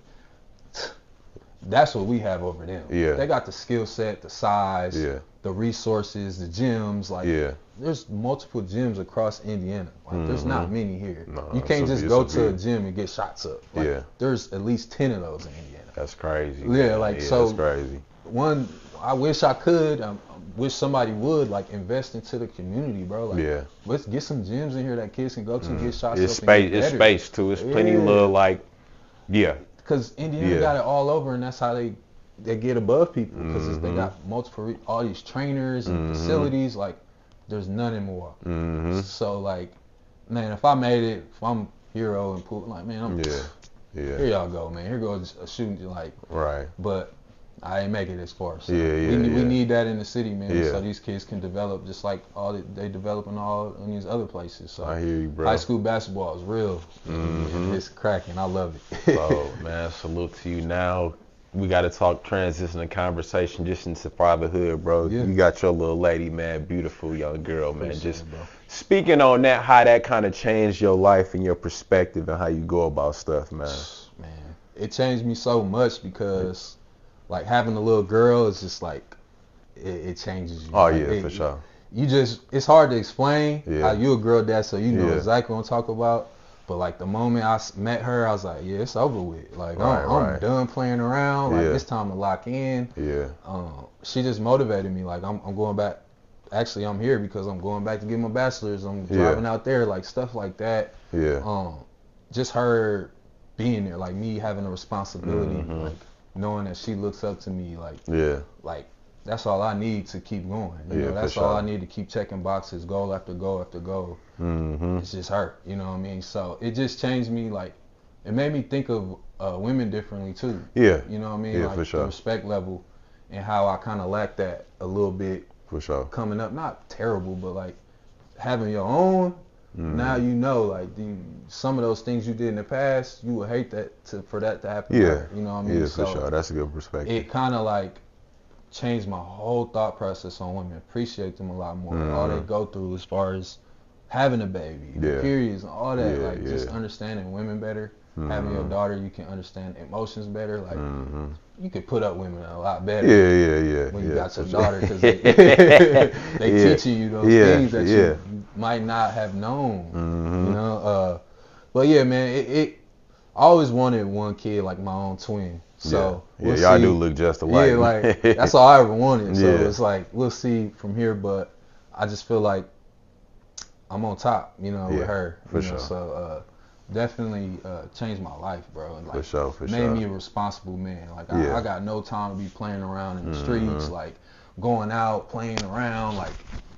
That's what we have over them. They got the skill set, the size, the resources, the gyms. Like, there's multiple gyms across Indiana. Like, there's not many here. No, you can't just go to a gym and get shots up. Like, there's at least 10 of those in Indiana. That's crazy. So that's crazy. One, I wish I could. I wish somebody would like invest into the community, bro. Like, let's get some gyms in here that kids can go to and get shots up. It's space too. It's plenty little like, Because Indiana got it all over, and that's how they get above people. Because they got all these trainers and facilities. Like, there's none in Milwaukee. So, like, man, if I made it, if I'm Hero and Pool, like, man, here y'all go, man. Here goes a shooting, like, But I ain't make it as far. So we need that in the city, man. So these kids can develop just like they develop in these other places. So I hear you, bro. High school basketball is real. It's cracking. I love it. So, man, salute to you. Now we got to transition the conversation just into fatherhood, bro. You got your little lady, man, beautiful young girl, man. Just speaking on that, how that kind of changed your life and your perspective and how you go about stuff, man. Man, it changed me so much because, like, having a little girl is just like, it changes you. Oh, like, for sure. It's hard to explain how you a girl dad, so you know exactly what I'm talking about. But, like, the moment I met her, I was like, it's over with. Like, I'm done playing around. Like, it's time to lock in. She just motivated me. Like, I'm going back. Actually, I'm here because I'm going back to get my bachelor's. I'm driving out there, like, stuff like that. Just her being there, like, me having a responsibility, like, knowing that she looks up to me, like that's all I need to keep going. You know, that's all I need to keep checking boxes, goal after goal after goal. It's just her, you know what I mean? So it just changed me, like, it made me think of women differently too. You know what I mean? Like, the respect level and how I kind of lacked that a little bit. Coming up, not terrible, but like having your own. Now you know, like, some of those things you did in the past, you would hate for that to happen. You know what I mean? For sure. That's a good perspective. It kind of like changed my whole thought process on women. Appreciate them a lot more. All they go through as far as having a baby, periods, and all that. Just understanding women better. Having your daughter, you can understand emotions better. Like, you could put up women a lot better. When you got your daughter, because they teaching you those things that you might not have known. You know, but yeah, man, I always wanted one kid, like my own twin. So we'll y'all see. do look just alike. Like, that's all I ever wanted. So it's like, we'll see from here, but I just feel like I'm on top, you know, with her. For sure. So definitely changed my life, bro. And, like, for made sure. me a responsible man. Like, I got no time to be playing around in the streets, like going out, playing around, like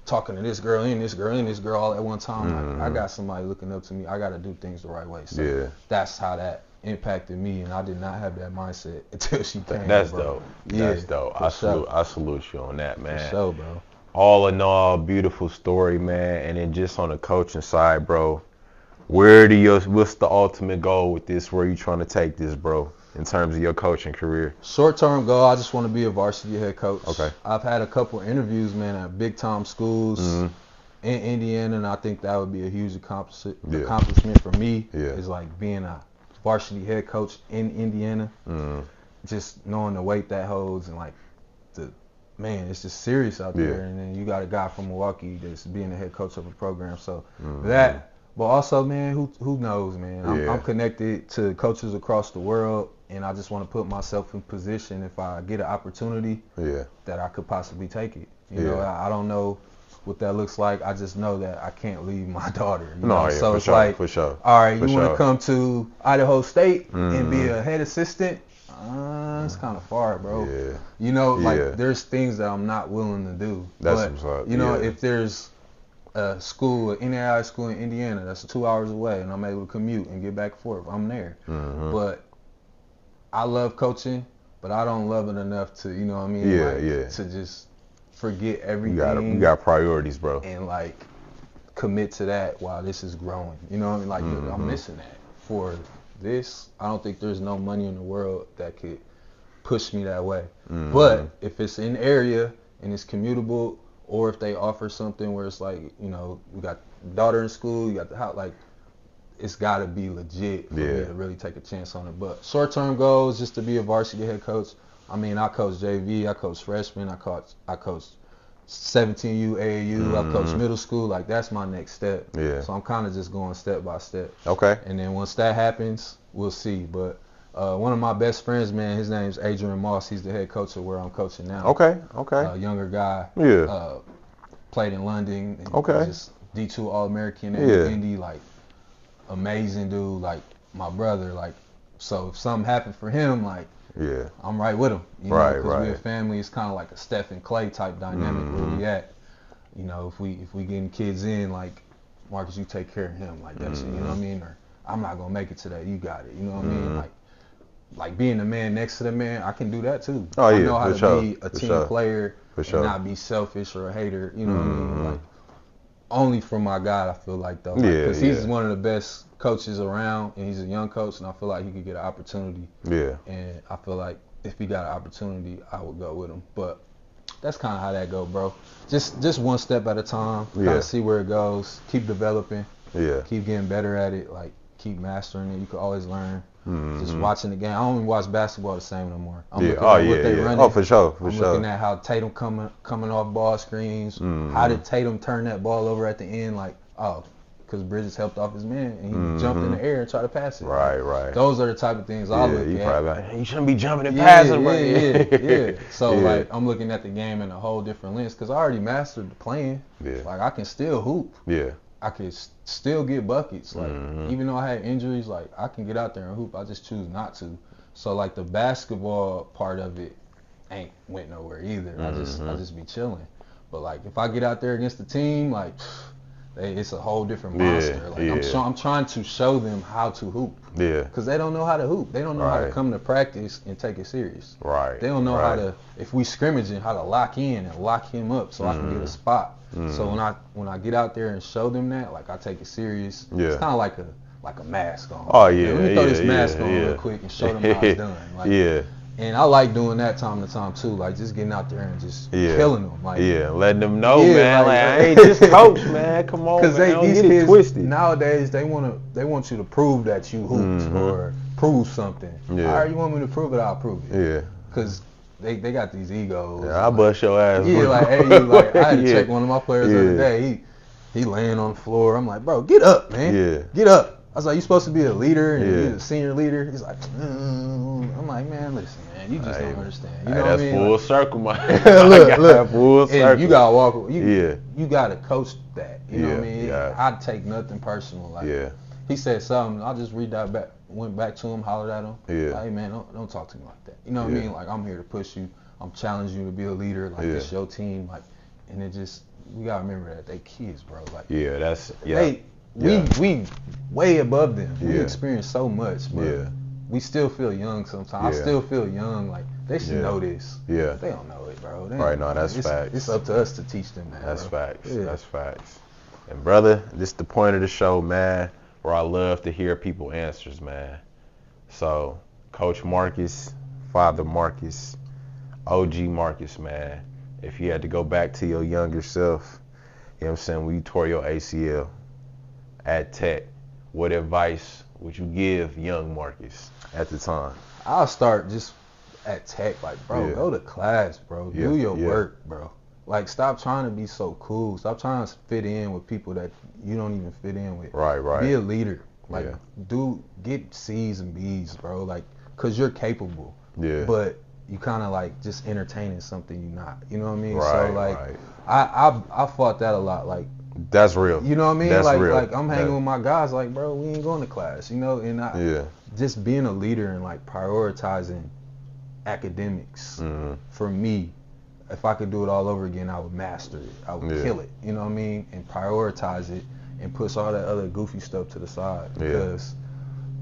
talking to this girl and this girl all at one time. Like, I got somebody looking up to me. I got to do things the right way. So that's how that impacted me, and I did not have that mindset until she came. That's bro. dope. That's dope. I salute you on that, man. For sure, bro. All in all, beautiful story, man. And then just on the coaching side, bro, what's the ultimate goal with this? Where you trying to take this, bro? in terms of your coaching career? Short-term goal, I just want to be a varsity head coach. Okay. I've had a couple interviews, man, at big-time schools in Indiana, and I think that would be a huge accomplishment for me. Is like being a varsity head coach in Indiana. Just knowing the weight that holds and like man, it's just serious out there. And then you got a guy from Milwaukee that's being the head coach of a program. So that, but also, man, who knows, man? I'm connected to coaches across the world, and I just want to put myself in position if I get an opportunity that I could possibly take it. You know, I don't know what that looks like. I just know that I can't leave my daughter. You know? So it's like, for sure. All right, you want to come to Idaho State and be a head assistant? It's kind of far, bro. You know, like there's things that I'm not willing to do. That's what's up. You know, if there's a school, an NAIA school in Indiana that's 2 hours away, and I'm able to commute and get back and forth, I'm there. But I love coaching, but I don't love it enough to, you know what I mean? To just forget everything. You got priorities, bro. And like commit to that while this is growing. You know what I mean? Like I'm missing that for this. I don't think there's no money in the world that could push me that way. But if it's in the area and it's commutable, or if they offer something where it's like, you know, we got daughter in school, you got the house, like it's got to be legit for me to really take a chance on it. But short-term goal is just to be a varsity head coach. I mean, I coach JV, I coach freshmen, I coach 17U, AAU, I coach middle school. Like that's my next step. So I'm kind of just going step by step. Okay. And then once that happens, we'll see. But one of my best friends, man, his name's Adrian Moss. He's the head coach of where I'm coaching now. Okay. Younger guy. Played in London. Okay. Just D2 All-American in Indy. Like amazing dude. Like my brother. Like so if something happened for him, like I'm right with him. You know, because we're a family. It's kind of like a Steph and Clay type dynamic where we at. You know, if we getting kids in, like Marcus, you take care of him. Like that's you know what I mean. Or I'm not gonna make it today. You got it. You know what I mean? Like being the man next to the man, I can do that too. I know how to be a team player and not be selfish or a hater. You know what I mean? Like only for my guy, I feel like though. Because he's one of the best coaches around, and he's a young coach, and I feel like he could get an opportunity. And I feel like if he got an opportunity, I would go with him. But that's kind of how that go, bro. Just one step at a time. Kind of see where it goes. Keep developing. Keep getting better at it. Like keep mastering it. You can always learn. Just watching the game. I don't even watch basketball the same no more. I'm looking at what they running. Oh, for sure. I'm looking at how Tatum coming off ball screens. How did Tatum turn that ball over at the end? Like, because Bridges helped off his man and he jumped in the air and tried to pass it. Right. Those are the type of things I look at. You shouldn't be jumping and passing, bro. So like I'm looking at the game in a whole different lens because I already mastered the playing. Like I can still hoop. I could still get buckets. Like even though I had injuries, like I can get out there and hoop. I just choose not to. So like the basketball part of it ain't went nowhere either. I just be chilling. But like if I get out there against the team, like it's a whole different monster. Like I'm trying to show them how to hoop. Because they don't know how to hoop. They don't know how to come to practice and take it serious. They don't know how to, if we scrimmaging, how to lock in and lock him up so I can get a spot. So when I get out there and show them that, like I take it serious. It's kind of like a mask on. Let me throw this mask on real quick and show them how it's done. Like, and I like doing that time to time too, like just getting out there and just killing them. Like, letting them know, man. Like I ain't just coach, man. Come on, man. Don't these get kids it twisted. Nowadays they want you to prove that you hooped or prove something. All right, you want me to prove it? I'll prove it. Because they got these egos. I'll bust your ass. Like hey, like I had to check one of my players the other day. He laying on the floor. I'm like, bro, get up, man. Get up. I was like, you supposed to be a leader and you're a senior leader. He's like, I'm like, man, listen, man, you just don't understand. You know what I mean? Full circle, man. look, full circle. And you gotta walk. You gotta coach that. You know what I mean? I take nothing personal. Like, he said something. I just went back to him, hollered at him. Like, hey man, don't talk to me like that. You know what I mean? Like I'm here to push you. I'm challenging you to be a leader. Like it's your team. Like, and it just we gotta remember that they kids, bro. Like we way above them. We experience so much, but we still feel young sometimes. I still feel young. Like they should know this. They don't know it, bro. No, that's facts. It's up to us to teach them that. That's facts. That's facts. And brother, this is the point of the show, man, where I love to hear people's answers, man. So Coach Marcus, Father Marcus, OG Marcus, man. If you had to go back to your younger self, you know what I'm saying, when you tore your ACL at Tech, what advice would you give young Marcus at the time? I'll start just at Tech, like, bro, go to class, bro. Do your work, bro. Like, stop trying to be so cool. Stop trying to fit in with people that you don't even fit in with. Right. Be a leader. Like, get C's and B's, bro. Like, because you're capable. Yeah. But you kind of, like, just entertaining something you're not. You know what I mean? Right, so, like, I fought that a lot. Like, that's real. You know what I mean? That's like, real. like I'm hanging with my guys, like, bro, we ain't going to class, you know? And just being a leader and, like, prioritizing academics, for me, if I could do it all over again, I would master it. I would kill it, you know what I mean? And prioritize it and push all that other goofy stuff to the side. Because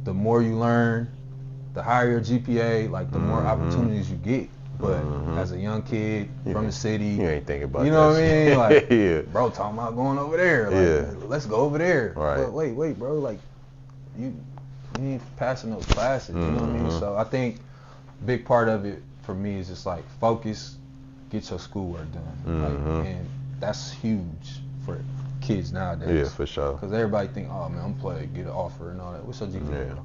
the more you learn, the higher your GPA, like, the more opportunities you get. But as a young kid from the city, you ain't thinking about that. You know what I mean? Like, bro, talking about going over there. Like, let's go over there. Right. But wait, bro. Like, you ain't passing those classes. You know what I mean? So I think big part of it for me is just like focus, get your schoolwork done. Like, and that's huge for kids nowadays. Yeah, for sure. Because everybody think, oh man, I'm playing, get an offer and all that. What's your GPA?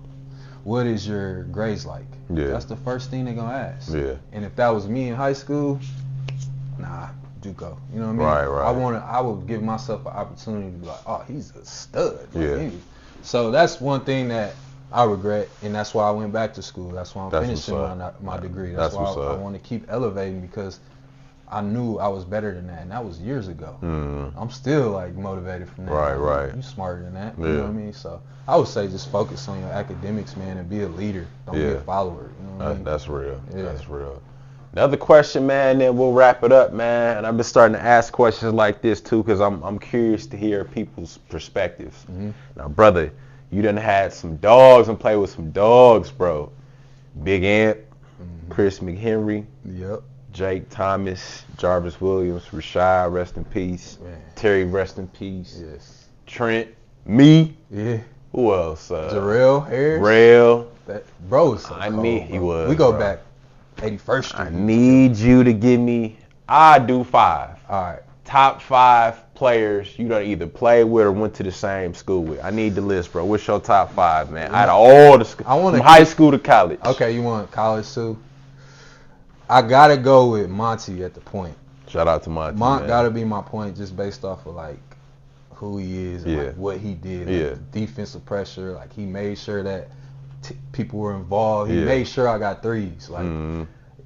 What is your grades like? That's the first thing they're gonna ask. And if that was me in high school, nah, JUCO. You know what I mean? Right. I would give myself an opportunity to be like, oh, he's a stud. Like, so that's one thing that I regret, and that's why I went back to school. That's why I'm finishing my degree. That's why I want to keep elevating, because I knew I was better than that, and that was years ago. I'm still, like, motivated from that. Right. You smarter than that. You know what I mean? So I would say just focus on your academics, man, and be a leader. Don't be a follower. You know what I mean? That's real. That's real. Another question, man, then we'll wrap it up, man. And I've been starting to ask questions like this too, because I'm curious to hear people's perspectives. Now, brother, you done had some dogs and played with some dogs, bro. Big Ant, Chris McHenry. Jake Thomas, Jarvis Williams, Rashad, rest in peace. Terry, rest in peace. Trent, me. Who else? Jarrell Harris. Rail. That bro was so cold, he was. We go back 81st Street. I need you to give me. I do 5. All right. Top 5 players you done either played with or went to the same school with. I need the list, bro. What's your top 5, man? Out of all the from high school to college. Okay, you want college too? I gotta go with Monty at the point. Shout out to Monty. Mont gotta be my point, just based off of, like, who he is and like what he did. Like, defensive pressure, like, he made sure that people were involved. He made sure I got threes. Like,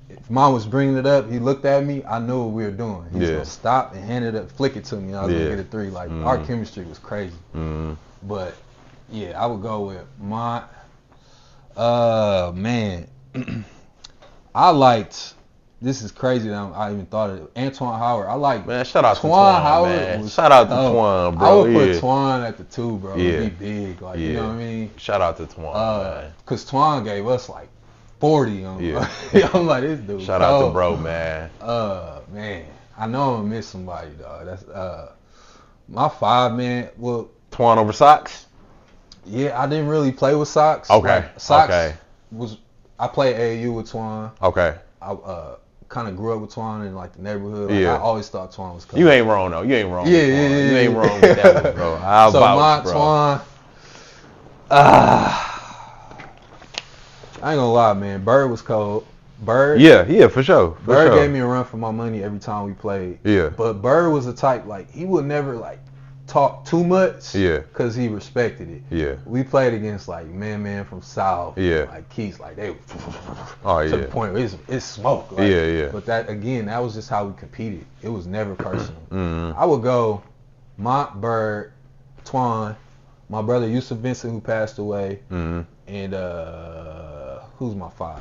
if Mom was bringing it up, he looked at me, I knew what we were doing. He was gonna stop and hand it up, flick it to me, and I was gonna get a 3. Like, our chemistry was crazy. But yeah, I would go with Mont. Man. I liked, this is crazy that I even thought of it, Antoine Howard. I like, man, shout out to Twan Howard, man. Shout out to Twan, bro. I would put Twan at the 2, bro. Be big, like, you know what I mean? Shout out to Twan, man. Because Twan gave us like 40 on him. I'm like, this dude. Shout out to bro, man. Man, I know I'm gonna miss somebody, dog. That's my 5, man. Well, Twan over Sox? Yeah, I didn't really play with Sox. Okay. Like, Sox was. I played AAU with Twan. Okay. I kind of grew up with Twan in, like, the neighborhood. Like, I always thought Twan was cool. You ain't wrong, though. You ain't wrong. You ain't wrong with that one, bro. I'll vouch, bro. Twan. I ain't gonna lie, man. Bird was cold. Bird. Yeah, for sure. Bird gave me a run for my money every time we played. But Bird was the type, like, he would never, like, talk too much. Because he respected it. We played against, like, man from South. Like, Keys, like, they to the point where it's smoke. Like, But that, again, that was just how we competed. It was never personal. I would go Mont, Bird, Twan, my brother Yusuf Vincent, who passed away, and who's my 5?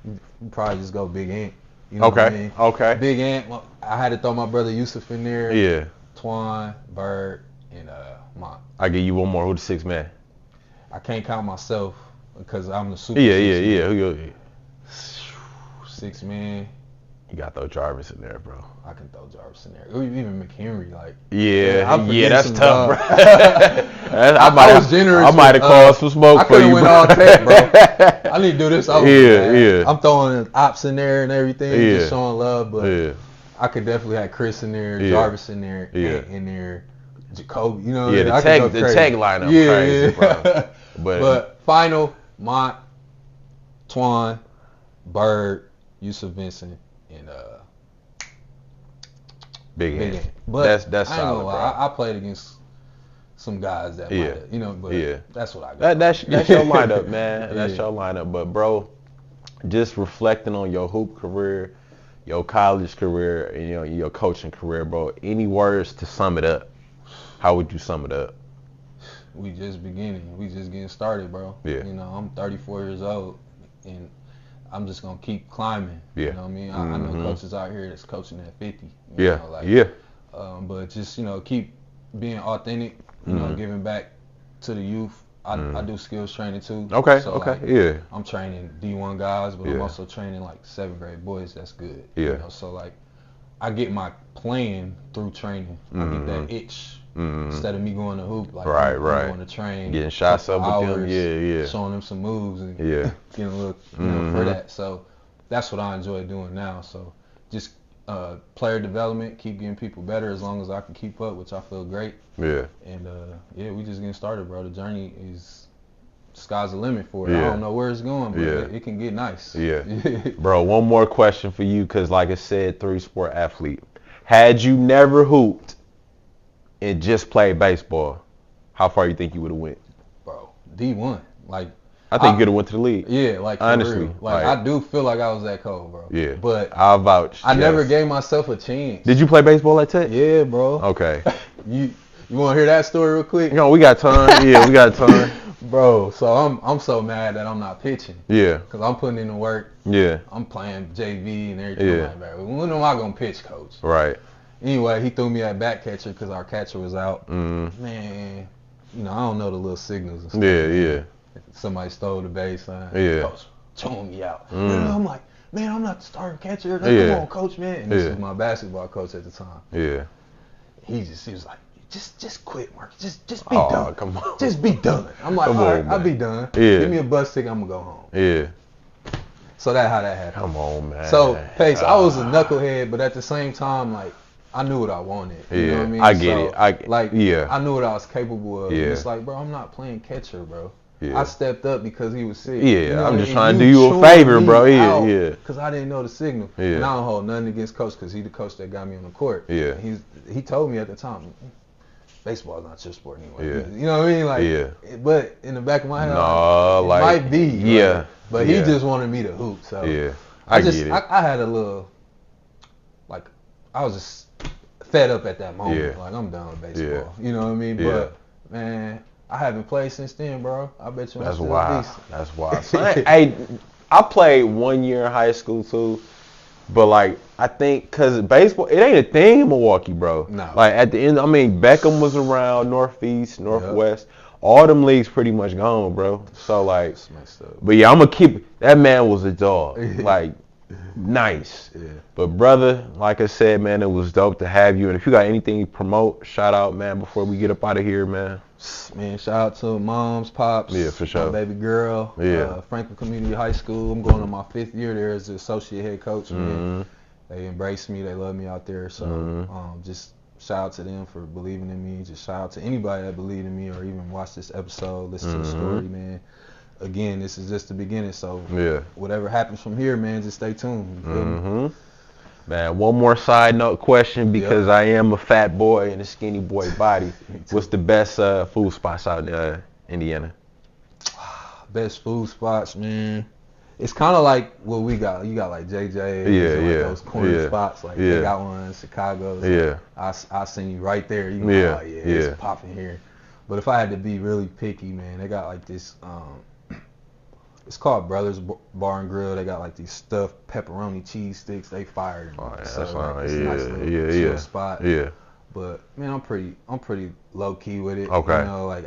You probably just go Big Ant. You know what I mean? Okay. Big Ant. I had to throw my brother Yusuf in there. Twan, Bird, and Mont. I give you one more. Who's the 6th man? I can't count myself because I'm the super. Yeah. Who 6 man. You got to throw Jarvis in there, bro. I can throw Jarvis in there. Even McHenry, like. Yeah, that's tough, bro. I was generous. I might have called some smoke for you. I could have went all tech, bro. I need to do this over. Yeah. I'm throwing ops in there and everything, just showing love. But I could definitely have Chris in there, Jarvis in there, Ant in there, Jacoby. You know, the tech lineup, crazy, bro. But final, Mont, Twan, Bird, Yusuf Vincent, and Big Hand. But that's I solid, bro. I played against some guys that might have, but that's what I got. That's your lineup, man. That's your lineup. But, bro, just reflecting on your hoop career, your college career, and your coaching career, bro, any words to sum it up? How would you sum it up? We just beginning. We just getting started, bro. Yeah. I'm 34 years old, and I'm just going to keep climbing. Yeah. You know what I mean? I know coaches out here that's coaching at 50. But just, keep being authentic, giving back to the youth. I do skills training too. Okay, so I'm training D1 guys, but I'm also training like 7th grade boys. That's good. Yeah. So like, I get my playing through training. I get that itch instead of me going to hoop. Like I'm going to train, getting shots up with them. Showing them some moves and getting a look for that. So that's what I enjoy doing now. So just player development, keep getting people better as long as I can keep up, which I feel great. Yeah. And we just getting started, bro. The journey is sky's the limit for it. I don't know where it's going, but it can get nice. Yeah. Bro, one more question for you, because like I said, 3-sport athlete. Had you never hooped and just played baseball, how far you think you would have went? Bro, D1. Like, I think you could have went to the league. Yeah, like honestly. Real. Like I do feel like I was that cold, bro. Yeah. But I'll vouch. I never gave myself a chance. Did you play baseball at Tech? Yeah, bro. Okay. You want to hear that story real quick? We got time. Yeah, we got time. Bro, so I'm so mad that I'm not pitching. Yeah. Because I'm putting in the work. Yeah. I'm playing JV and everything. Yeah. Like that. When am I going to pitch, coach? Right. Anyway, he threw me at back catcher because our catcher was out. Mm. Man, I don't know the little signals and stuff. Yeah. Somebody stole the baseline. Yeah. Coach chewing me out. And I'm like, man, I'm not the starting catcher. Come on, coach, man. And this is my basketball coach at the time. Yeah. He was like, just quit, Mark. Just be done. Oh, come on. Just be done. I'm like, all right, I'll be done. Yeah. Give me a bus ticket, I'm going to go home. Yeah. So that's how that happened. Come on, man. So, Pace, I was a knucklehead, but at the same time, like, I knew what I wanted. You know what I mean? I get it. I knew what I was capable of. Yeah. It's like, bro, I'm not playing catcher, bro. Yeah. I stepped up because he was sick. Yeah, I'm just trying to do you a favor, bro. Yeah. Because I didn't know the signal. Yeah. And I don't hold nothing against coach because he's the coach that got me on the court. Yeah. He told me at the time, baseball's not your sport anyway. Yeah. You know what I mean? Like, but in the back of my head, it might be. Yeah. Like, but he just wanted me to hoop. So yeah, I get it. I had a little, like, I was just fed up at that moment. Yeah. Like, I'm done with baseball. You know what I mean? Yeah. But, man, I haven't played since then, bro. I bet you I'm That's still wild. decent. That's wild. So, I played 1 year in high school, too. But, like, I think because baseball, it ain't a thing in Milwaukee, bro. No. Like, at the end, I mean, Beckham was around, Northeast, Northwest. Yep. All them leagues pretty much gone, bro. So, like, but yeah, I'm going to keep, that man was a dog. Like, nice. Yeah. But, brother, like I said, man, it was dope to have you. And if you got anything to promote, shout out, man, before we get up out of here, man. Man, shout out to moms, pops, yeah, for sure. my baby girl, Franklin Community High School. I'm going on my 5th year there as the associate head coach. Man. They embrace me, they love me out there. So just shout out to them for believing in me. Just shout out to anybody that believed in me or even watched this episode, listen to the story, man. Again, this is just the beginning. So whatever happens from here, man, just stay tuned. You feel me? Man, one more side note question because I am a fat boy in a skinny boy body. What's the best food spots out in Indiana? Best food spots, man. It's kind of like what we got. You got like JJ, those corner spots. Like they got one in Chicago. So I seen you right there. You know, it's popping here. But if I had to be really picky, man, they got like this. It's called Brothers Bar and Grill. They got like these stuffed pepperoni cheese sticks. They fired. Oh, yeah, so that's like, it's a nice little chill spot. Yeah. But man, I'm pretty low key with it. Okay. You know, like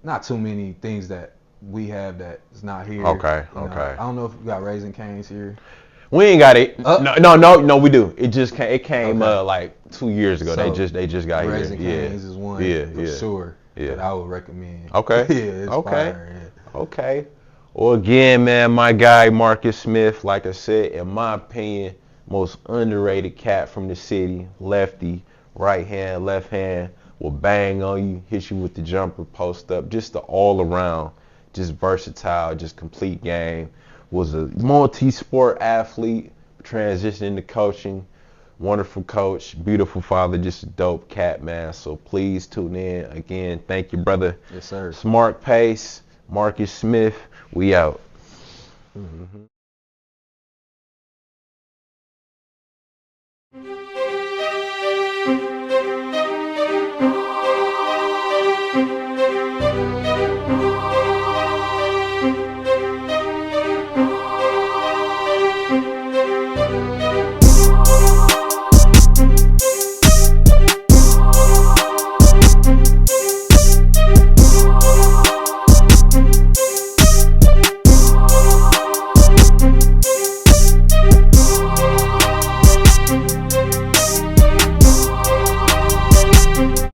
not too many things that we have that is not here. Okay. You know, I don't know if we got Raising Cane's here. We ain't got it. No, we do. It just came like 2 years ago. So they just got Raising here. Cane's is one for sure. that I would recommend. Okay. Yeah, it's okay. fire. Yeah. Okay. Well, again, man, my guy Marcus Smith, like I said, in my opinion, most underrated cat from the city. Lefty, right hand, left hand, will bang on you, hit you with the jumper, post up. Just the all around, just versatile, just complete game. Was a multi-sport athlete, transitioned into coaching. Wonderful coach, beautiful father, just a dope cat, man. So please tune in. Again, thank you, brother. Yes, sir. Smart Pace, Marcus Smith. We out.